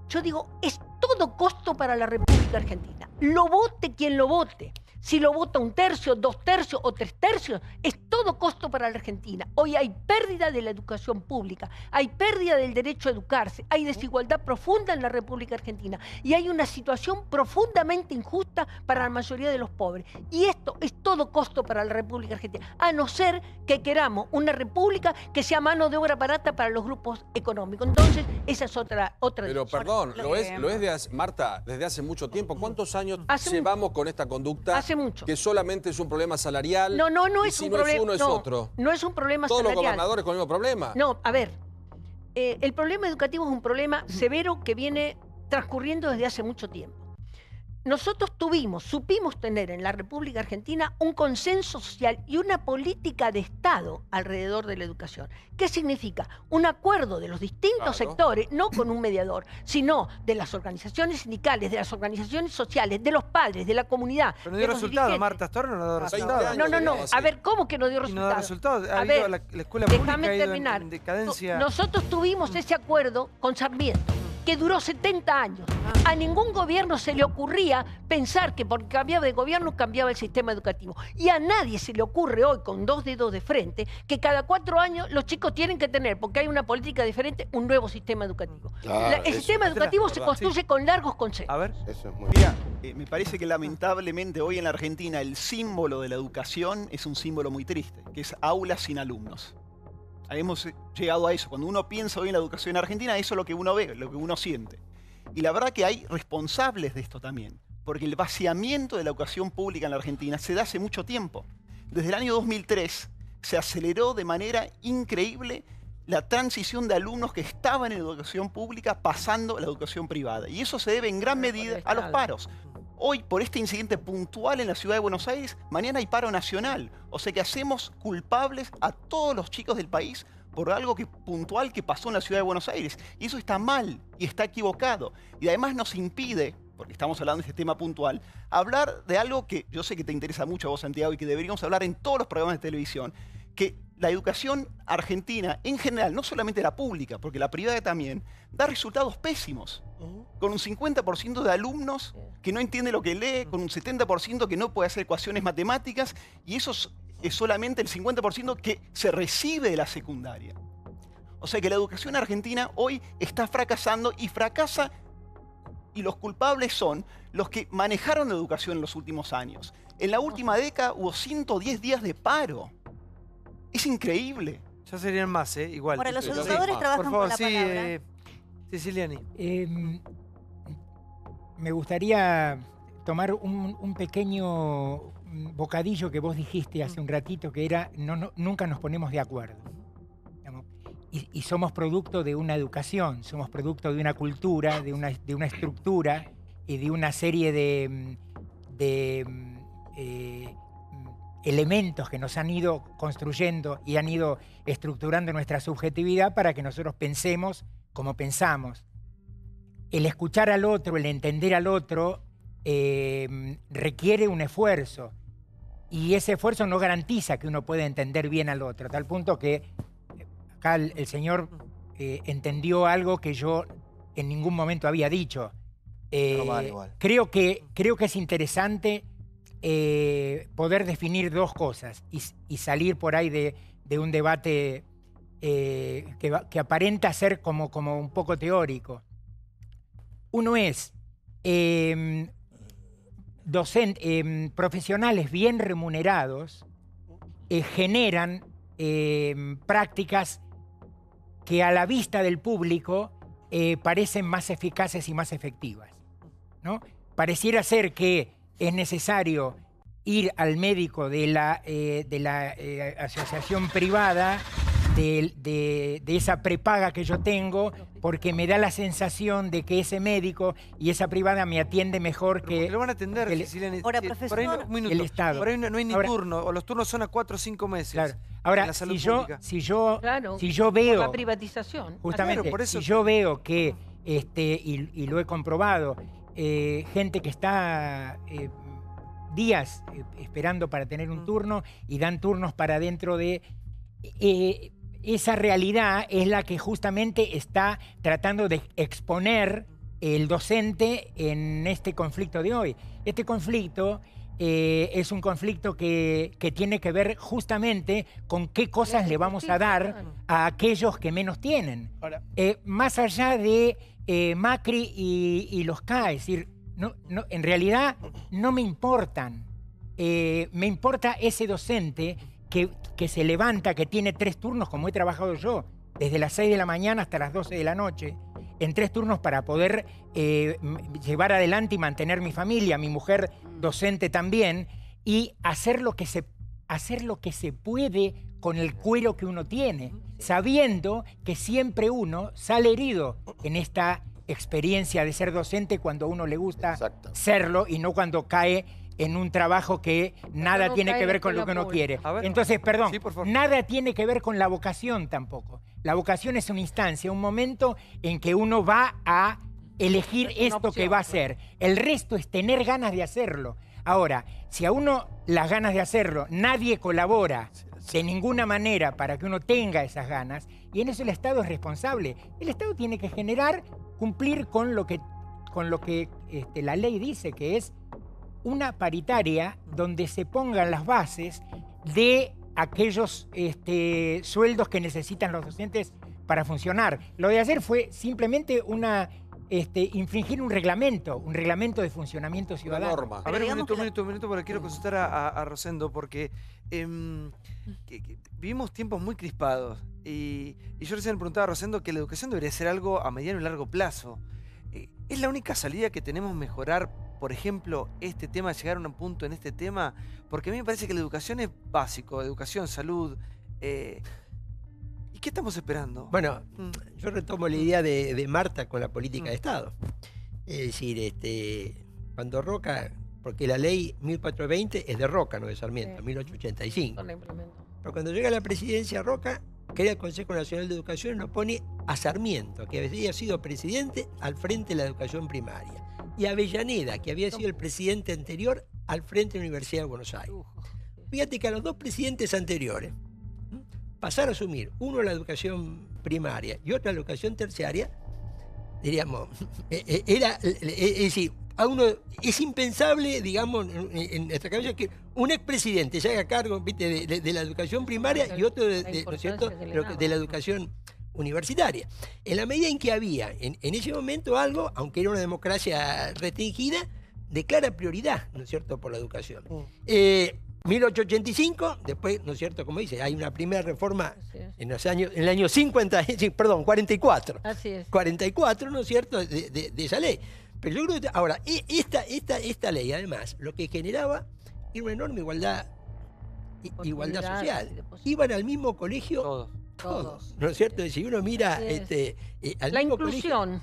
Yo digo, es todo costo para la República Argentina. Lo vote quien lo vote. Si lo vota 1/3, 2/3 o 3/3, es todo costo para la Argentina. Hoy hay pérdida de la educación pública, hay pérdida del derecho a educarse, hay desigualdad profunda en la República Argentina y hay una situación profundamente injusta para la mayoría de los pobres. Y esto es todo costo para la República Argentina, a no ser que queramos una república que sea mano de obra barata para los grupos económicos. Entonces, esa es otra Pero perdón, lo es Marta, desde hace mucho tiempo. ¿Cuántos años llevamos con esta conducta? Hace mucho. Que solamente es un problema salarial. No es si un no problema. es uno, es otro. No es un problema Todos salarial. los gobernadores con el mismo problema. No, a ver. El problema educativo es un problema severo que viene transcurriendo desde hace mucho tiempo. Nosotros supimos tener en la República Argentina un consenso social y una política de Estado alrededor de la educación. ¿Qué significa? Un acuerdo de los distintos sectores, no con un mediador, sino de las organizaciones sindicales, de las organizaciones sociales, de los padres, de la comunidad. Pero no dio resultado, Marta, hasta ahora no dio resultado. No. A ver, ¿cómo que no dio resultado? No dio resultado. A ver, la escuela pública déjame ha ido terminar. en decadencia. Nosotros tuvimos ese acuerdo con Sarmiento. que duró 70 años. A ningún gobierno se le ocurría pensar que porque cambiaba de gobierno cambiaba el sistema educativo. Y a nadie se le ocurre hoy, con 2 dedos de frente, que cada 4 años los chicos tienen que tener, porque hay una política diferente, un nuevo sistema educativo. Claro, el sistema educativo se construye con largos conceptos. A ver. Eso es muy Mira, me parece que lamentablemente hoy en la Argentina el símbolo de la educación es un símbolo muy triste, que es aulas sin alumnos. Hemos llegado a eso. Cuando uno piensa hoy en la educación argentina, eso es lo que uno ve, lo que uno siente. Y la verdad que hay responsables de esto también, porque el vaciamiento de la educación pública en la Argentina se da hace mucho tiempo. Desde el año 2003 se aceleró de manera increíble la transición de alumnos que estaban en educación pública pasando a la educación privada. Y eso se debe en gran medida a los paros. Hoy, por este incidente puntual en la ciudad de Buenos Aires, mañana hay paro nacional. O sea que hacemos culpables a todos los chicos del país por algo puntual que pasó en la ciudad de Buenos Aires. Y eso está mal y está equivocado. Y además nos impide, porque estamos hablando de este tema puntual, hablar de algo que yo sé que te interesa mucho a vos, Santiago, y que deberíamos hablar en todos los programas de televisión, que la educación argentina en general, no solamente la pública, porque la privada también, da resultados pésimos. Con un 50% de alumnos que no entiende lo que lee, con un 70% que no puede hacer ecuaciones matemáticas, y eso es solamente el 50% que se recibe de la secundaria. O sea que la educación argentina hoy está fracasando y fracasa, y los culpables son los que manejaron la educación en los últimos años. En la última década hubo 110 días de paro. Es increíble. Ya serían más, igual. Ahora, los educadores trabajan por favor, con la palabra. Siciliani. Me gustaría tomar un pequeño bocadillo que vos dijiste hace un ratito, que era nunca nos ponemos de acuerdo. Y somos producto de una educación, somos producto de una cultura, de una estructura y de una serie de elementos que nos han ido construyendo y han ido estructurando nuestra subjetividad para que nosotros pensemos como pensamos. El escuchar al otro, el entender al otro, requiere un esfuerzo. Y ese esfuerzo no garantiza que uno pueda entender bien al otro, a tal punto que acá el señor entendió algo que yo en ningún momento había dicho. Creo que es interesante poder definir dos cosas y salir por ahí de un debate que aparenta ser como un poco teórico. Uno es profesionales bien remunerados generan prácticas que a la vista del público parecen más eficaces y más efectivas, ¿no? Pareciera ser que es necesario ir al médico de la asociación privada, de esa prepaga que yo tengo, porque me da la sensación de que ese médico y esa privada me atiende mejor que... Lo van a atender, ahora, profesor, por ahí un minuto. El Estado. Por ahí no hay ni Ahora, turno, o los turnos son a 4 o 5 meses. Claro. Ahora, si yo veo... Por la privatización. Justamente, por eso si yo veo que, y lo he comprobado, gente que está días esperando para tener un turno y dan turnos para dentro de... esa realidad es la que justamente está tratando de exponer el docente en este conflicto de hoy. Este conflicto es un conflicto que tiene que ver justamente con qué cosas le vamos a dar a aquellos que menos tienen. Más allá de Macri y los K, es decir, en realidad no me importan. Me importa ese docente que se levanta, que tiene 3 turnos, como he trabajado yo, desde las 6 de la mañana hasta las 12 de la noche, en 3 turnos para poder llevar adelante y mantener mi familia, mi mujer docente también, y hacer lo que se puede con el cuero que uno tiene, sabiendo que siempre uno sale herido en esta experiencia de ser docente cuando a uno le gusta serlo y no cuando cae en un trabajo que nada tiene que ver con lo que uno quiere. Entonces, perdón, nada tiene que ver con la vocación tampoco. La vocación es una instancia, un momento en que uno va a elegir esto que va a hacer. El resto es tener ganas de hacerlo. Ahora, si a uno las ganas de hacerlo, nadie colabora de ninguna manera para que uno tenga esas ganas, y en eso el Estado es responsable. El Estado tiene que cumplir con lo que la ley dice, que es una paritaria donde se pongan las bases de aquellos sueldos que necesitan los docentes para funcionar. Lo de ayer fue simplemente infringir un reglamento de funcionamiento ciudadano. norma. A ver, un minuto, porque quiero consultar a Rosendo, porque vivimos tiempos muy crispados. Y yo recién le preguntaba a Rosendo que la educación debería ser algo a mediano y largo plazo. ¿Es la única salida que tenemos mejorar, por ejemplo, este tema, llegar a un punto en este tema? Porque a mí me parece que la educación es básico, educación, salud. ¿Y qué estamos esperando? Bueno, yo retomo la idea de Marta con la política de Estado. Es decir, cuando Roca, porque la ley 1420 es de Roca, no de Sarmiento, 1885. Pero cuando llega a la presidencia Roca, crea el Consejo Nacional de Educación y nos pone a Sarmiento, que había sido presidente, al frente de la educación primaria. Y a Avellaneda, que había sido el presidente anterior, al frente de la Universidad de Buenos Aires. Fíjate que a los dos presidentes anteriores, pasar a asumir uno la educación primaria y otro la educación terciaria, diríamos, es decir, a uno es impensable, digamos, en nuestra cabeza que un expresidente se haga cargo, ¿viste? de la educación primaria y otro ¿no es cierto? de la educación universitaria. En la medida en que había en ese momento algo, aunque era una democracia restringida, declara prioridad, ¿no es cierto?, por la educación. 1885, después, ¿no es cierto?, como dice, hay una primera reforma en el año 44. Así es. 44, ¿no es cierto?, de esa ley. Pero yo creo que ahora, esta ley, además, lo que generaba era una enorme igualdad social. Iban al mismo colegio todos, ¿no es cierto? Si uno mira al la mismo inclusión.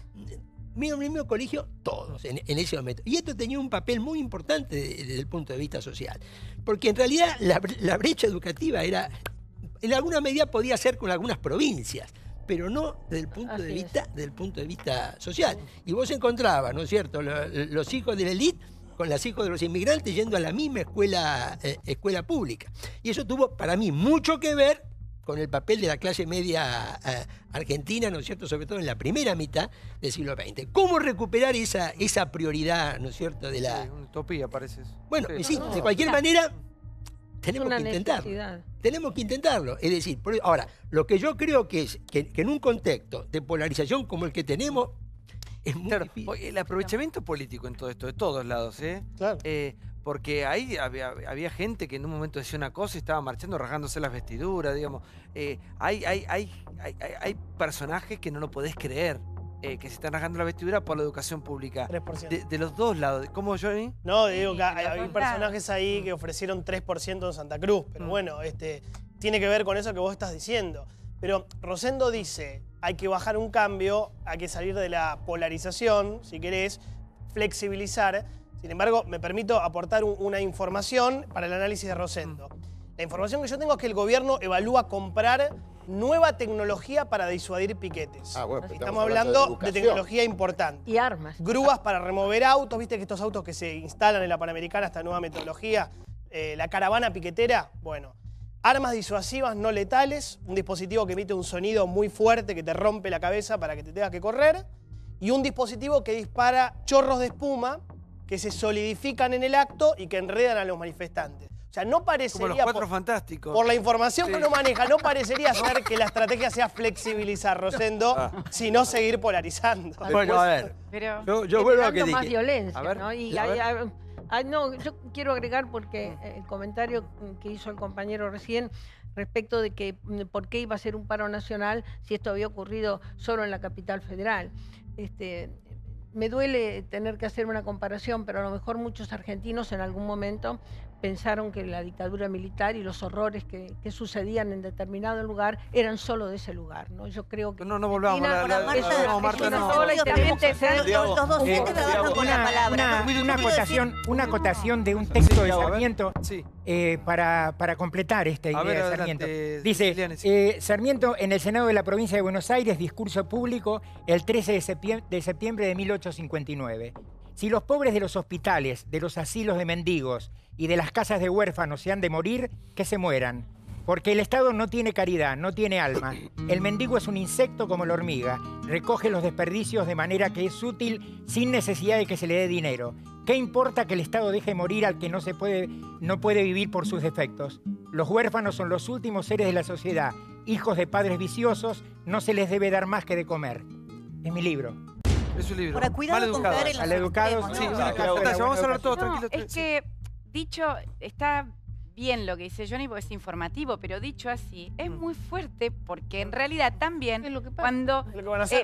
Mira al mismo colegio todos en ese momento. Y esto tenía un papel muy importante desde el punto de vista social. Porque en realidad la brecha educativa era, en alguna medida podía ser con algunas provincias, pero no desde el punto de vista social. Y vos encontrabas, ¿no es cierto?, los hijos de la élite con los hijos de los inmigrantes yendo a la misma escuela pública. Y eso tuvo, para mí, mucho que ver con el papel de la clase media argentina, ¿no es cierto?, sobre todo en la primera mitad del siglo XX. ¿Cómo recuperar esa prioridad, ¿no es cierto?, de la... Una utopía, parece eso. Bueno, sí, de cualquier manera, tenemos que intentarlo. Tenemos que intentarlo. Es decir, ahora, lo que yo creo que es que en un contexto de polarización como el que tenemos, es muy difícil. El aprovechamiento político en todo esto, de todos lados, ¿eh? Claro. Porque ahí había gente que en un momento decía una cosa y estaba marchando, rasgándose las vestiduras, digamos. Hay personajes que no lo podés creer, que se están rasgando la vestidura por la educación pública. 3%. De los dos lados. ¿Cómo, Johnny? No, digo que hay personajes ahí que ofrecieron 3% en Santa Cruz, pero bueno, tiene que ver con eso que vos estás diciendo. Pero Rosendo dice, hay que bajar un cambio, hay que salir de la polarización, si querés, flexibilizar. Sin embargo, me permito aportar una información para el análisis de Rosendo. La información que yo tengo es que el gobierno evalúa comprar nueva tecnología para disuadir piquetes. Estamos hablando de tecnología importante. Y armas. Grúas para remover autos, viste que estos autos que se instalan en la Panamericana, esta nueva metodología, la caravana piquetera, bueno. Armas disuasivas no letales, un dispositivo que emite un sonido muy fuerte que te rompe la cabeza para que te tengas que correr, y un dispositivo que dispara chorros de espuma que se solidifican en el acto y que enredan a los manifestantes. O sea, no parecería... Como los Cuatro Fantásticos. Por la información que uno maneja, no parecería ser que la estrategia sea flexibilizar, Rosendo, sino seguir polarizando. Bueno, a ver, Pero yo vuelvo a que dije. más violencia, A ver, ¿no? Y no, yo quiero agregar porque el comentario que hizo el compañero recién respecto de que por qué iba a ser un paro nacional si esto había ocurrido solo en la capital federal. Me duele tener que hacer una comparación, pero a lo mejor muchos argentinos en algún momento pensaron que la dictadura militar y los horrores que sucedían en determinado lugar eran solo de ese lugar, ¿no? Yo creo que... No volvamos a una acotación de un texto de Sarmiento para completar esta idea de Sarmiento. Dice, Sarmiento en el Senado de la Provincia de Buenos Aires, discurso público el 13 de septiembre de 1859. Si los pobres de los hospitales, de los asilos de mendigos y de las casas de huérfanos se han de morir, que se mueran. Porque el Estado no tiene caridad, no tiene alma. El mendigo es un insecto como la hormiga. Recoge los desperdicios de manera que es útil sin necesidad de que se le dé dinero. ¿Qué importa que el Estado deje morir al que no puede vivir por sus defectos? Los huérfanos son los últimos seres de la sociedad. Hijos de padres viciosos, no se les debe dar más que de comer. Es mi libro. Es su libro. Ahora, cuidado con caer en los Maleducados. extremos, ¿no? Sí, vamos a hablar todos No, tranquilos. es que, dicho, está bien lo que dice Johnny porque es informativo, pero dicho así, es muy fuerte porque en realidad también cuando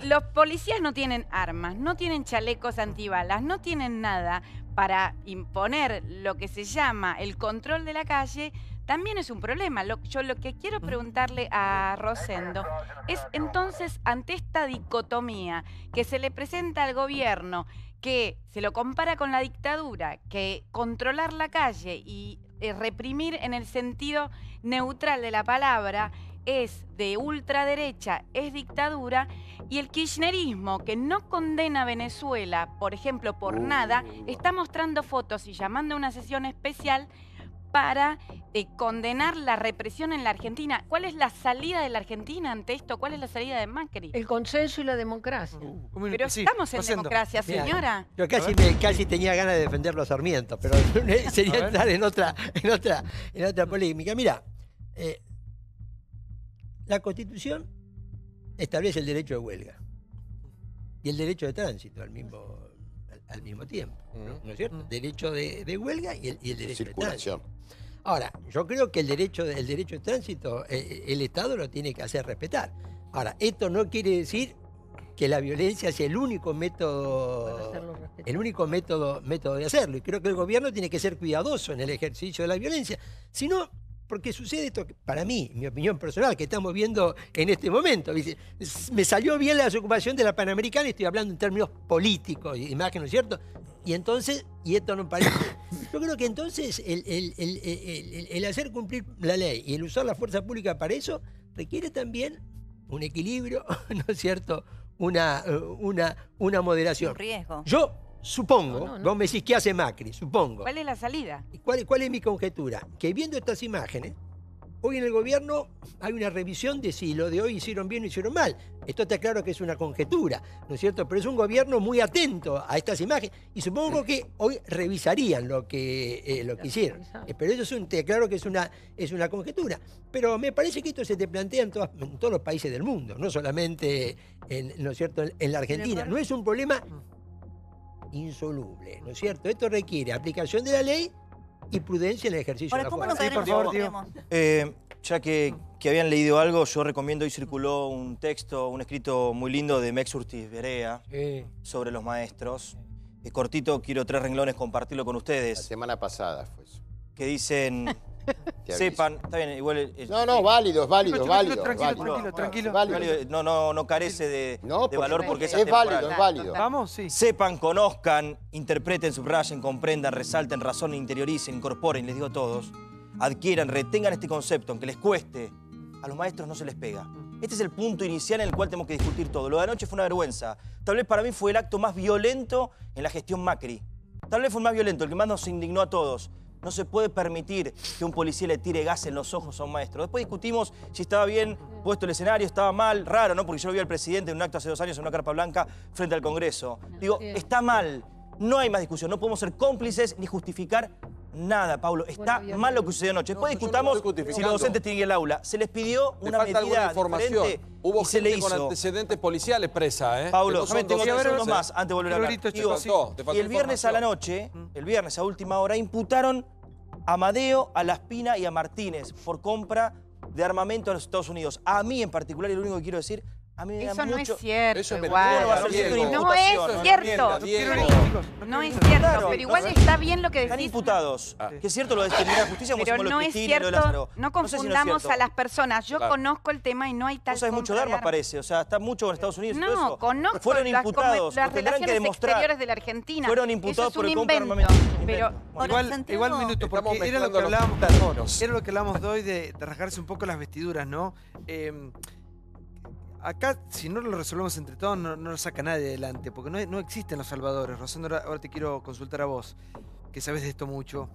los policías no tienen armas, no tienen chalecos antibalas, no tienen nada para imponer lo que se llama el control de la calle, también es un problema. Yo lo que quiero preguntarle a Rosendo es entonces, ante esta dicotomía que se le presenta al gobierno, que se lo compara con la dictadura, que controlar la calle y reprimir en el sentido neutral de la palabra es de ultraderecha, es dictadura, y el kirchnerismo, que no condena a Venezuela, por ejemplo, por nada, está mostrando fotos y llamando a una sesión especial para condenar la represión en la Argentina. ¿Cuál es la salida de la Argentina ante esto? ¿Cuál es la salida de Macri? El consenso y la democracia. Pero estamos en democracia, señora. Yo casi tenía ganas de defenderlo a Sarmiento, pero sería entrar en otra polémica. Mira, la Constitución establece el derecho de huelga y el derecho de tránsito al mismo tiempo, ¿no es cierto? Derecho de huelga y el derecho de tránsito. Ahora, yo creo que el derecho de tránsito el Estado lo tiene que hacer respetar. Ahora, esto no quiere decir que la violencia sea el único método de hacerlo. Y creo que el gobierno tiene que ser cuidadoso en el ejercicio de la violencia. Si no, porque sucede esto, para mí, mi opinión personal, que estamos viendo en este momento. Me salió bien la desocupación de la Panamericana, y estoy hablando en términos políticos, imagen, ¿no es cierto? Y entonces, y esto no parece. Yo creo que entonces el hacer cumplir la ley y el usar la fuerza pública para eso requiere también un equilibrio, ¿no es cierto? Una moderación. Un riesgo. Yo supongo, vos me decís qué hace Macri, supongo. ¿Cuál es la salida? ¿Cuál es mi conjetura? Que viendo estas imágenes, hoy en el gobierno hay una revisión de si lo de hoy hicieron bien o hicieron mal. Esto está claro que es una conjetura, ¿no es cierto? Pero es un gobierno muy atento a estas imágenes y supongo que hoy revisarían lo que hicieron. Pero eso está claro que es una conjetura. Pero me parece que esto se te plantea en todos los países del mundo, no solamente ¿no es cierto? En la Argentina. No es un problema insoluble, ¿no es cierto? Esto requiere aplicación de la ley y prudencia en el ejercicio de la fuerza. Sí, por favor, ya que habían leído algo, yo recomiendo, hoy circuló un texto, un escrito muy lindo de Mex Urtiz Berea sobre los maestros. Cortito, quiero 3 renglones compartirlo con ustedes. La semana pasada fue eso. Que dicen, sepan, está bien, igual... No, válido, es válido. Tranquilo. No carece de valor porque es válido, es válido. Vamos, sí. Sepan, conozcan, interpreten, subrayen, comprendan, resalten, razonen, interioricen, incorporen, les digo a todos, adquieran, retengan este concepto, aunque les cueste, a los maestros no se les pega. Este es el punto inicial en el cual tenemos que discutir todo. Lo de anoche fue una vergüenza. Tal vez para mí fue el acto más violento en la gestión Macri. Tal vez fue el más violento, el que más nos indignó a todos. No se puede permitir que un policía le tire gas en los ojos a un maestro. Después discutimos si estaba bien puesto el escenario, estaba mal, raro, ¿no? Porque yo lo vi al presidente en un acto hace 2 años en una carpa blanca frente al Congreso. Digo, está mal, no hay más discusión, no podemos ser cómplices ni justificar nada, Paulo. Está mal lo que sucedió anoche. Después discutamos si los docentes tienen que ir al aula. Se les pidió una medida diferente Hubo y se le gente hizo. con antecedentes policiales presa, ¿eh? Paulo, no son tengo 3 docentes, segundos más antes de volver a hablar. Y el viernes a la noche, el viernes a última hora, imputaron a Amadeo, a Laspina y a Martínez por compra de armamento a los Estados Unidos. A mí en particular, y lo único que quiero decir, a mí me da Eso no mucho... es cierto, Eso es igual. no va a ser cierto. No es cierto. No es cierto, pero igual está bien lo que decís. Están imputados. Que es cierto lo de terminar la justicia, como pero hicimos no los es Cristina, lo de cierto, Lázaro. no No sé si no es confundamos cierto. a las personas. Yo Claro. conozco el tema y no hay tal Vos sabés mucho de armas, parece. O sea, está mucho con Estados Unidos y todo No, eso. conozco Fueron las imputados. las lo tendrán que relaciones demostrar. exteriores de la Argentina. Fueron imputados Eso es por un el compra de invento. armamento. Pero Igual minuto, Estamos porque era lo que mezclando los hablábamos, era lo que hablábamos de hoy de rasgarse un poco las vestiduras, ¿no? Acá, si no lo resolvemos entre todos, no lo saca nadie adelante, porque no existen los salvadores. Rosendo, ahora te quiero consultar a vos. que sabes de esto mucho.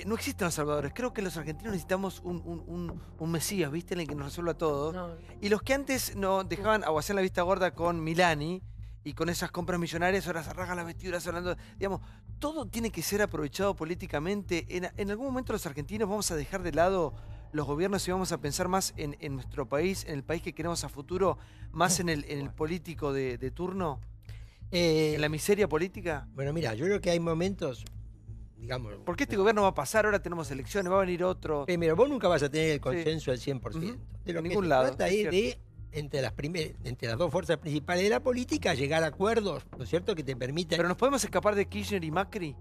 No existen los salvadores. Creo que los argentinos necesitamos un mesías, ¿viste? En el que nos resuelva todo. No. Y los que antes nos dejaban o hacían la vista gorda con Milani y con esas compras millonarias, ahora se rasgan las vestiduras hablando, digamos, todo tiene que ser aprovechado políticamente. En algún momento los argentinos vamos a dejar de lado los gobiernos y vamos a pensar más en nuestro país, en el país que queremos a futuro, más en el político de turno, en la miseria política. Bueno, mira, yo creo que hay momentos, digamos... Porque este gobierno va a pasar, ahora tenemos elecciones, va a venir otro... Primero, vos nunca vas a tener el consenso al 100%. De lo ningún que lado, se trata es de, entre las dos fuerzas principales de la política, llegar a acuerdos, ¿no es cierto?, que te permitan... ¿Pero nos podemos escapar de Kirchner y Macri?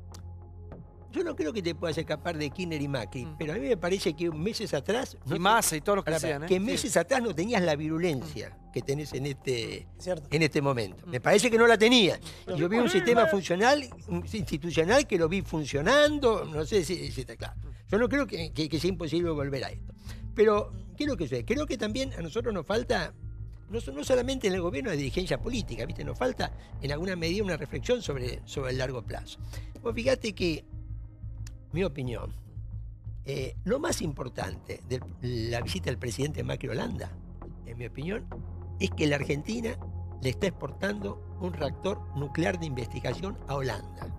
Yo no creo que te puedas escapar de Kirchner y Macri, pero a mí me parece que meses atrás... Y Massa y todos los que sean, ¿eh? Que meses atrás no tenías la virulencia que tenés en este momento. Me parece que no la tenías. Yo vi un sistema funcional, institucional, que lo vi funcionando, no sé si está claro. Yo no creo que sea imposible volver a esto. Pero, ¿qué es lo que sucede? Creo que también a nosotros nos falta... No solamente en el gobierno de dirigencia política, ¿viste? Nos falta en alguna medida una reflexión sobre el largo plazo. Vos fíjate que, mi opinión, lo más importante de la visita del presidente Macri a Holanda, en mi opinión, es que la Argentina le está exportando un reactor nuclear de investigación a Holanda.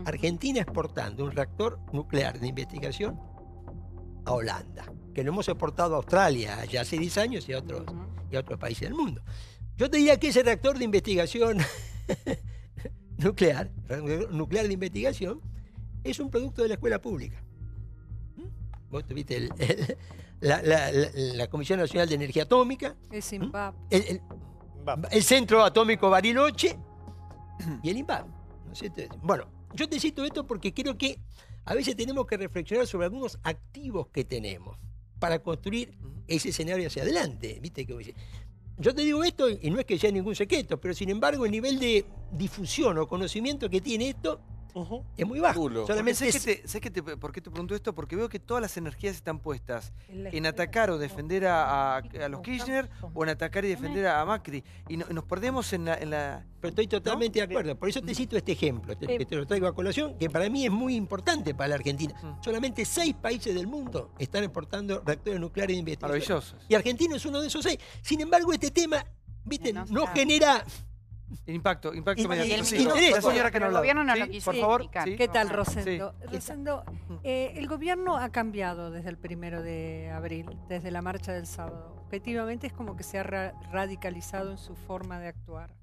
Argentina exportando un reactor nuclear de investigación a Holanda, que lo hemos exportado a Australia ya hace 10 años y a otros países del mundo. Yo te diría que ese reactor de investigación nuclear de investigación, es un producto de la escuela pública. Vos tuviste la Comisión Nacional de Energía Atómica, el Centro Atómico Bariloche y el INVAP. ¿No sé? Bueno, yo te cito esto porque creo que a veces tenemos que reflexionar sobre algunos activos que tenemos para construir ese escenario hacia adelante. ¿Viste? Yo te digo esto y no es que sea ningún secreto, pero sin embargo el nivel de difusión o conocimiento que tiene esto es muy bajo. Solamente ¿por qué te pregunto esto? Porque veo que todas las energías están puestas en atacar o defender a los Kirchner o en atacar y defender a Macri. Y nos perdemos en la... Pero estoy totalmente de acuerdo. Por eso te cito este ejemplo, que te lo traigo a colación, que para mí es muy importante para la Argentina. Solamente 6 países del mundo están exportando reactores nucleares de investigación. Maravillosos. Y Argentina es uno de esos 6. Sin embargo, este tema, ¿viste? No genera... Impacto mediático. La señora que no hablaba. El gobierno no lo quiso por favor. ¿Qué tal, Rosendo? Rosendo, el gobierno ha cambiado desde el 1 de abril, desde la marcha del sábado. Objetivamente es como que se ha radicalizado en su forma de actuar.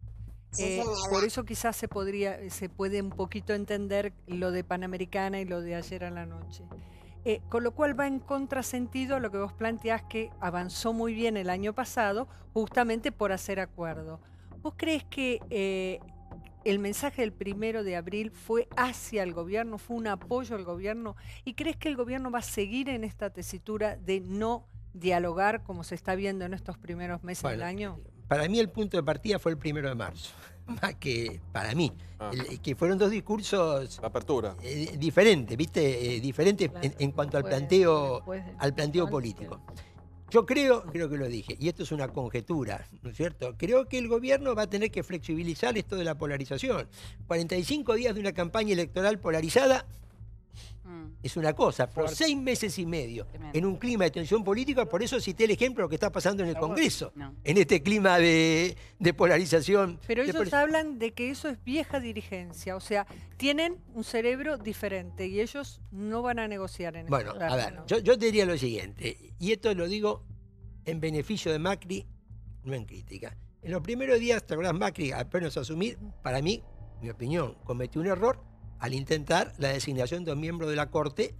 Por eso quizás se puede un poquito entender lo de Panamericana y lo de ayer a la noche. Con lo cual va en contrasentido a lo que vos planteás, que avanzó muy bien el año pasado justamente por hacer acuerdo. ¿Vos crees que el mensaje del 1 de abril fue hacia el gobierno, fue un apoyo al gobierno? ¿Y crees que el gobierno va a seguir en esta tesitura de no dialogar como se está viendo en estos primeros meses del año? Para mí el punto de partida fue el 1 de marzo, más que para mí, que fueron dos discursos diferentes, ¿viste? Diferentes en cuanto al planteo político. Yo creo que lo dije, y esto es una conjetura, ¿no es cierto? Creo que el gobierno va a tener que flexibilizar esto de la polarización. 45 días de una campaña electoral polarizada es una cosa, por 6 meses y medio, en un clima de tensión política. Por eso cité el ejemplo de lo que está pasando en el Congreso, en este clima de polarización. Pero ellos hablan de que eso es vieja dirigencia, o sea, tienen un cerebro diferente y ellos no van a negociar en Bueno, a ver, yo te diría lo siguiente, y esto lo digo en beneficio de Macri, no en crítica. En los primeros días, ¿te acordás? Macri, apenas asumir, para mí, mi opinión, cometió un error al intentar la designación de un miembro de la Corte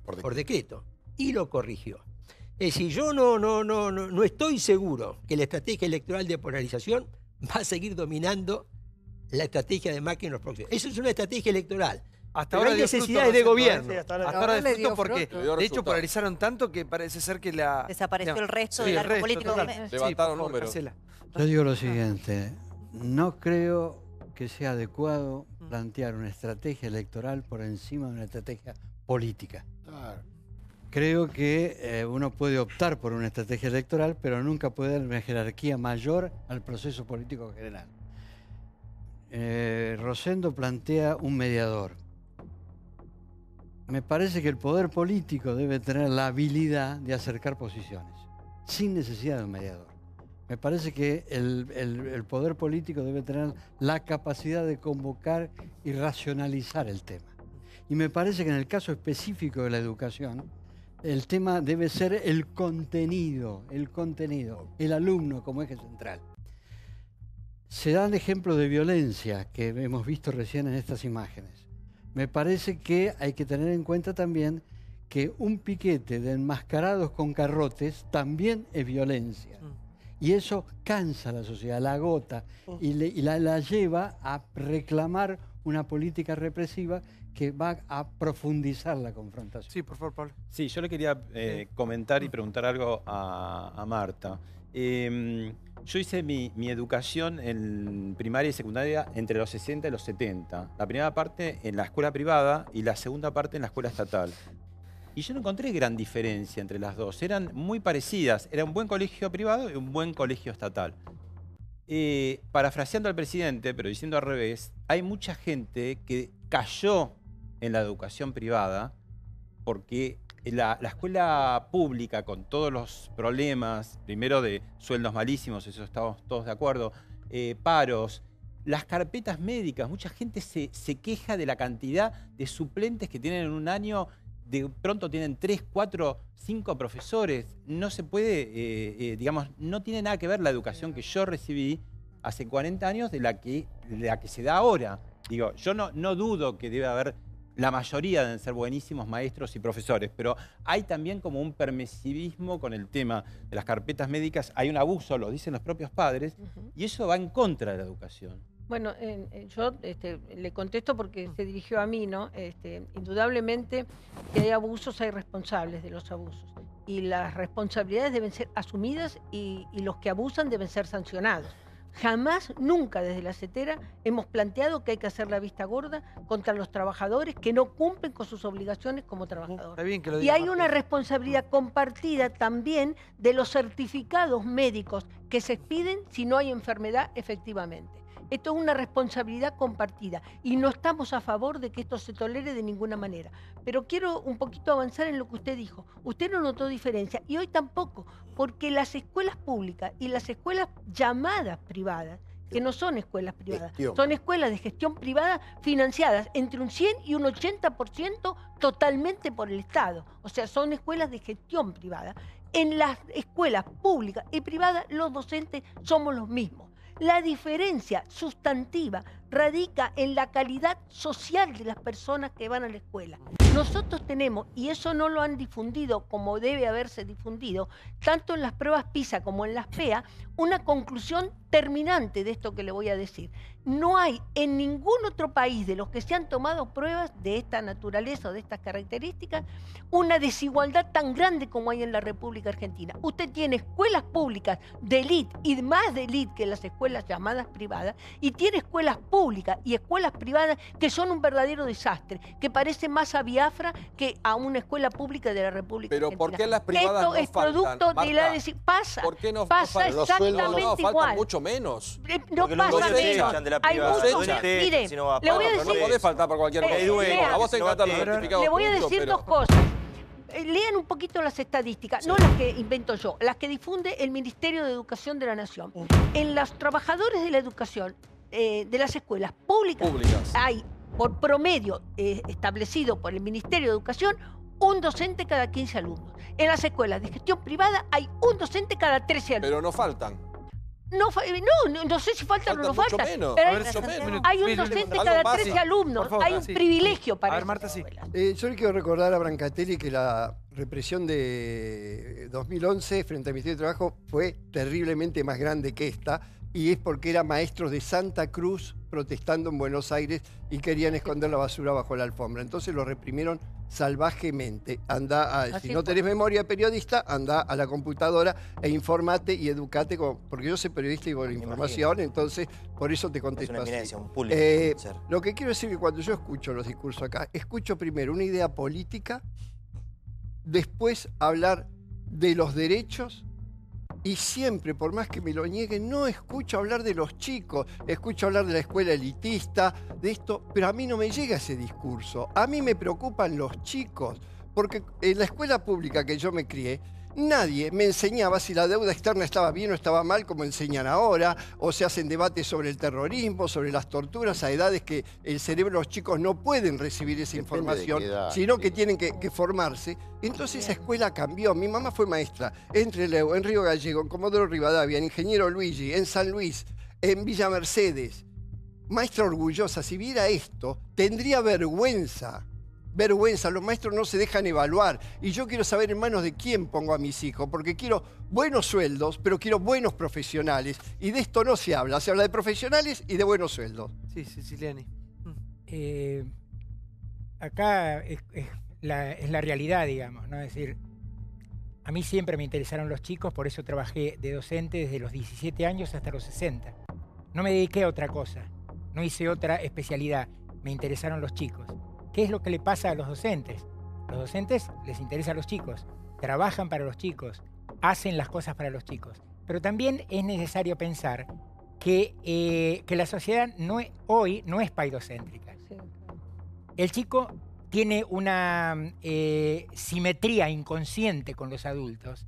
por decreto, y lo corrigió. Es decir, yo no estoy seguro que la estrategia electoral de polarización va a seguir dominando la estrategia de Macri en los próximos. Eso es una estrategia electoral. Hasta ahora hay necesidades de gobierno. Hasta ahora de fruto porque, de hecho, polarizaron tanto que parece ser que la... Desapareció el resto del arco político. Levantaron números. Yo digo lo siguiente, no creo que sea adecuado plantear una estrategia electoral por encima de una estrategia política. Claro. Creo que uno puede optar por una estrategia electoral, pero nunca puede dar una jerarquía mayor al proceso político general. Rosendo plantea un mediador. Me parece que el poder político debe tener la habilidad de acercar posiciones, sin necesidad de un mediador. Me parece que el poder político debe tener la capacidad de convocar y racionalizar el tema. Y me parece que en el caso específico de la educación, el tema debe ser el contenido, el alumno como eje central. Se dan ejemplos de violencia que hemos visto recién en estas imágenes. Me parece que hay que tener en cuenta también que un piquete de enmascarados con garrotes también es violencia. Y eso cansa a la sociedad, la agota y la lleva a reclamar una política represiva que va a profundizar la confrontación. Sí, por favor, Pablo. Sí, yo le quería comentar y preguntar algo a Marta. Yo hice mi educación en primaria y secundaria entre los 60 y los 70. La primera parte en la escuela privada y la segunda parte en la escuela estatal. Y yo no encontré gran diferencia entre las dos. Eran muy parecidas. Era un buen colegio privado y un buen colegio estatal. Parafraseando al presidente, pero diciendo al revés, hay mucha gente que cayó en la educación privada porque la escuela pública, con todos los problemas, primero de sueldos malísimos, eso estamos todos de acuerdo, paros, las carpetas médicas, mucha gente se queja de la cantidad de suplentes que tienen en un año. De pronto tienen 3, 4, 5 profesores. No se puede, digamos, no tiene nada que ver la educación que yo recibí hace 40 años de la que se da ahora. Digo, yo no dudo que debe haber, la mayoría deben ser buenísimos maestros y profesores, pero hay también como un permisivismo con el tema de las carpetas médicas. Hay un abuso, lo dicen los propios padres, y eso va en contra de la educación. Bueno, yo le contesto porque se dirigió a mí, ¿no? Indudablemente que hay abusos, hay responsables de los abusos. Y las responsabilidades deben ser asumidas y los que abusan deben ser sancionados. Jamás, nunca desde la CETERA hemos planteado que hay que hacer la vista gorda contra los trabajadores que no cumplen con sus obligaciones como trabajadores. Está bien que lo Y diga, hay Marta. una responsabilidad compartida también de los certificados médicos que se expiden si no hay enfermedad efectivamente. Esto es una responsabilidad compartida y no estamos a favor de que esto se tolere de ninguna manera. Pero quiero un poquito avanzar en lo que usted dijo. Usted no notó diferencia y hoy tampoco, porque las escuelas públicas y las escuelas llamadas privadas, que no son escuelas privadas, son escuelas de gestión privada financiadas entre un 100 y un 80% totalmente por el Estado. O sea, son escuelas de gestión privada. En las escuelas públicas y privadas los docentes somos los mismos. La diferencia sustantiva radica en la calidad social de las personas que van a la escuela. Nosotros tenemos, y eso no lo han difundido como debe haberse difundido, tanto en las pruebas PISA como en las PEA, una conclusión terminante de esto que le voy a decir. No hay en ningún otro país de los que se han tomado pruebas de esta naturaleza o de estas características una desigualdad tan grande como hay en la República Argentina. Usted tiene escuelas públicas de élite y más de élite que las escuelas llamadas privadas, y tiene escuelas públicas y escuelas privadas que son un verdadero desastre, que parece más a Biafra que a una escuela pública de la República Argentina. Pero ¿por qué las privadas esto no es faltan, producto Marta? de la pasa. ¿Por qué no pasa faltan? exactamente faltan igual. mucho menos. No pasa menos. Hay muchos. Mire, le voy a decir. No podés faltar por cualquier cosa. A vos te encantan los certificados. Le voy a decir dos cosas. Lean un poquito las estadísticas, no las que invento yo, las que difunde el Ministerio de Educación de la Nación. En los trabajadores de la educación, de las escuelas públicas, hay por promedio establecido por el Ministerio de Educación un docente cada 15 alumnos. En las escuelas de gestión privada hay un docente cada 13 alumnos. Pero no faltan. No sé si faltan o no faltan. Menos, pero hay un docente cada 13 alumnos. Favor, hay un privilegio para ver, Marta, sí. Yo le quiero recordar a Brancatelli que la represión de 2011 frente al Ministerio de Trabajo fue terriblemente más grande que esta, y es porque eran maestros de Santa Cruz protestando en Buenos Aires y querían esconder la basura bajo la alfombra. Entonces lo reprimieron salvajemente. Si no tenés memoria periodista, anda a la computadora e informate y educate, porque yo soy periodista y por información, entonces por eso te contesto así. Lo que quiero decir es que cuando yo escucho los discursos acá, escucho primero una idea política, después hablar de los derechos Y siempre, por más que me lo nieguen, no escucho hablar de los chicos, escucho hablar de la escuela elitista, de esto, pero a mí no me llega ese discurso. A mí me preocupan los chicos, porque en la escuela pública que yo me crié, nadie me enseñaba si la deuda externa estaba bien o estaba mal, como enseñan ahora, o se hacen debates sobre el terrorismo, sobre las torturas a edades que el cerebro de los chicos no pueden recibir esa información, sino que tienen que formarse. Entonces esa escuela cambió. Mi mamá fue maestra en Trelew, en Río Gallego, en Comodoro Rivadavia, en Ingeniero Luigi, en San Luis, en Villa Mercedes. Maestra orgullosa, si viera esto, tendría vergüenza. Vergüenza, los maestros no se dejan evaluar. Y yo quiero saber en manos de quién pongo a mis hijos, porque quiero buenos sueldos, pero quiero buenos profesionales. Y de esto no se habla de profesionales y de buenos sueldos. Sí, Siciliani. Acá es la realidad, digamos, ¿no? Es decir, a mí siempre me interesaron los chicos, por eso trabajé de docente desde los 17 años hasta los 60. No me dediqué a otra cosa, no hice otra especialidad, me interesaron los chicos. ¿Qué es lo que le pasa a los docentes? Los docentes les interesa a los chicos, trabajan para los chicos, hacen las cosas para los chicos. Pero también es necesario pensar que la sociedad hoy no es paidocéntrica. El chico tiene una simetría inconsciente con los adultos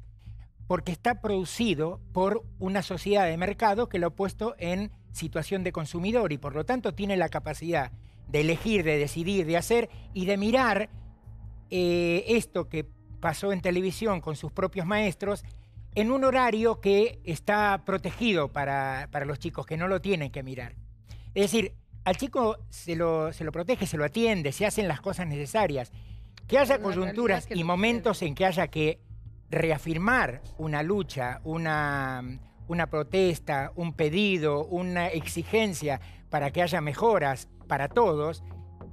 porque está producido por una sociedad de mercado que lo ha puesto en situación de consumidor y por lo tanto tiene la capacidad de elegir, de decidir, de hacer y de mirar esto que pasó en televisión con sus propios maestros en un horario que está protegido para los chicos, que no lo tienen que mirar. Es decir, al chico se lo protege, se lo atiende, se hacen las cosas necesarias. Que haya coyunturas y momentos en que haya que reafirmar una lucha, una protesta, un pedido, una exigencia para que haya mejoras para todos,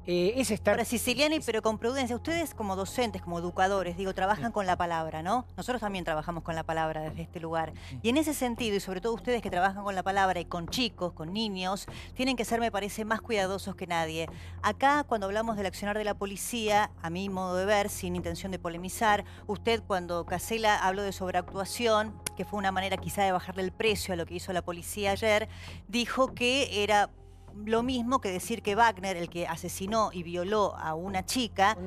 es estar... Ahora, Siciliani, pero con prudencia. Ustedes como docentes, como educadores, digo, trabajan con la palabra, ¿no? Nosotros también trabajamos con la palabra desde este lugar. Y en ese sentido, y sobre todo ustedes que trabajan con la palabra y con chicos, con niños, tienen que ser, me parece, más cuidadosos que nadie. Acá, cuando hablamos del accionar de la policía, a mi modo de ver, sin intención de polemizar, usted cuando Casella habló de sobreactuación, que fue una manera quizá de bajarle el precio a lo que hizo la policía ayer, dijo que era lo mismo que decir que Wagner, el que asesinó y violó a una chica,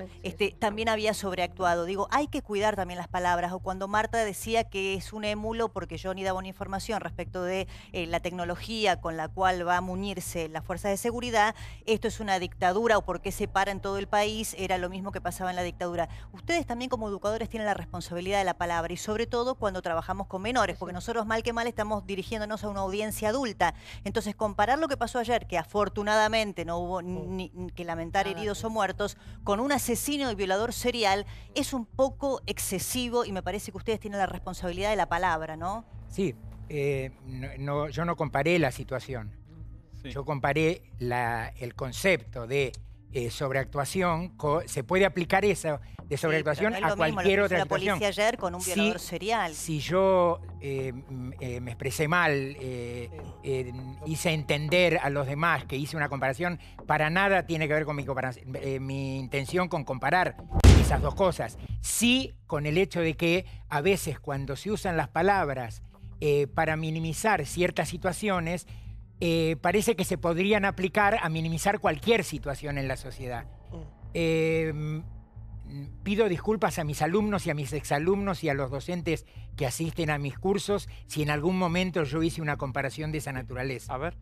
también había sobreactuado. Digo, hay que cuidar también las palabras. O cuando Marta decía que es un émulo, porque Johnny daba una información respecto de la tecnología con la cual va a muñirse las fuerzas de seguridad, esto es una dictadura o porque se para en todo el país, era lo mismo que pasaba en la dictadura. Ustedes también como educadores tienen la responsabilidad de la palabra y sobre todo cuando trabajamos con menores, porque nosotros mal que mal estamos dirigiéndonos a una audiencia adulta. Entonces, comparar lo que pasó ayer, que afortunadamente no hubo ni que lamentar heridos o muertos, con un asesino y violador serial, es un poco excesivo y me parece que ustedes tienen la responsabilidad de la palabra, ¿no? Sí, yo no comparé la situación. Sí. Yo comparé el concepto de sobreactuación, se puede aplicar eso de sobreactuación no a cualquier otra actuación. La policía ayer con un violador serial. Si yo me expresé mal, hice entender a los demás que hice una comparación, para nada tiene que ver con mi intención con comparar esas dos cosas. Sí, con el hecho de que a veces cuando se usan las palabras para minimizar ciertas situaciones, parece que se podrían aplicar a minimizar cualquier situación en la sociedad. Pido disculpas a mis alumnos y a mis exalumnos y a los docentes que asisten a mis cursos si en algún momento yo hice una comparación de esa naturaleza. A ver.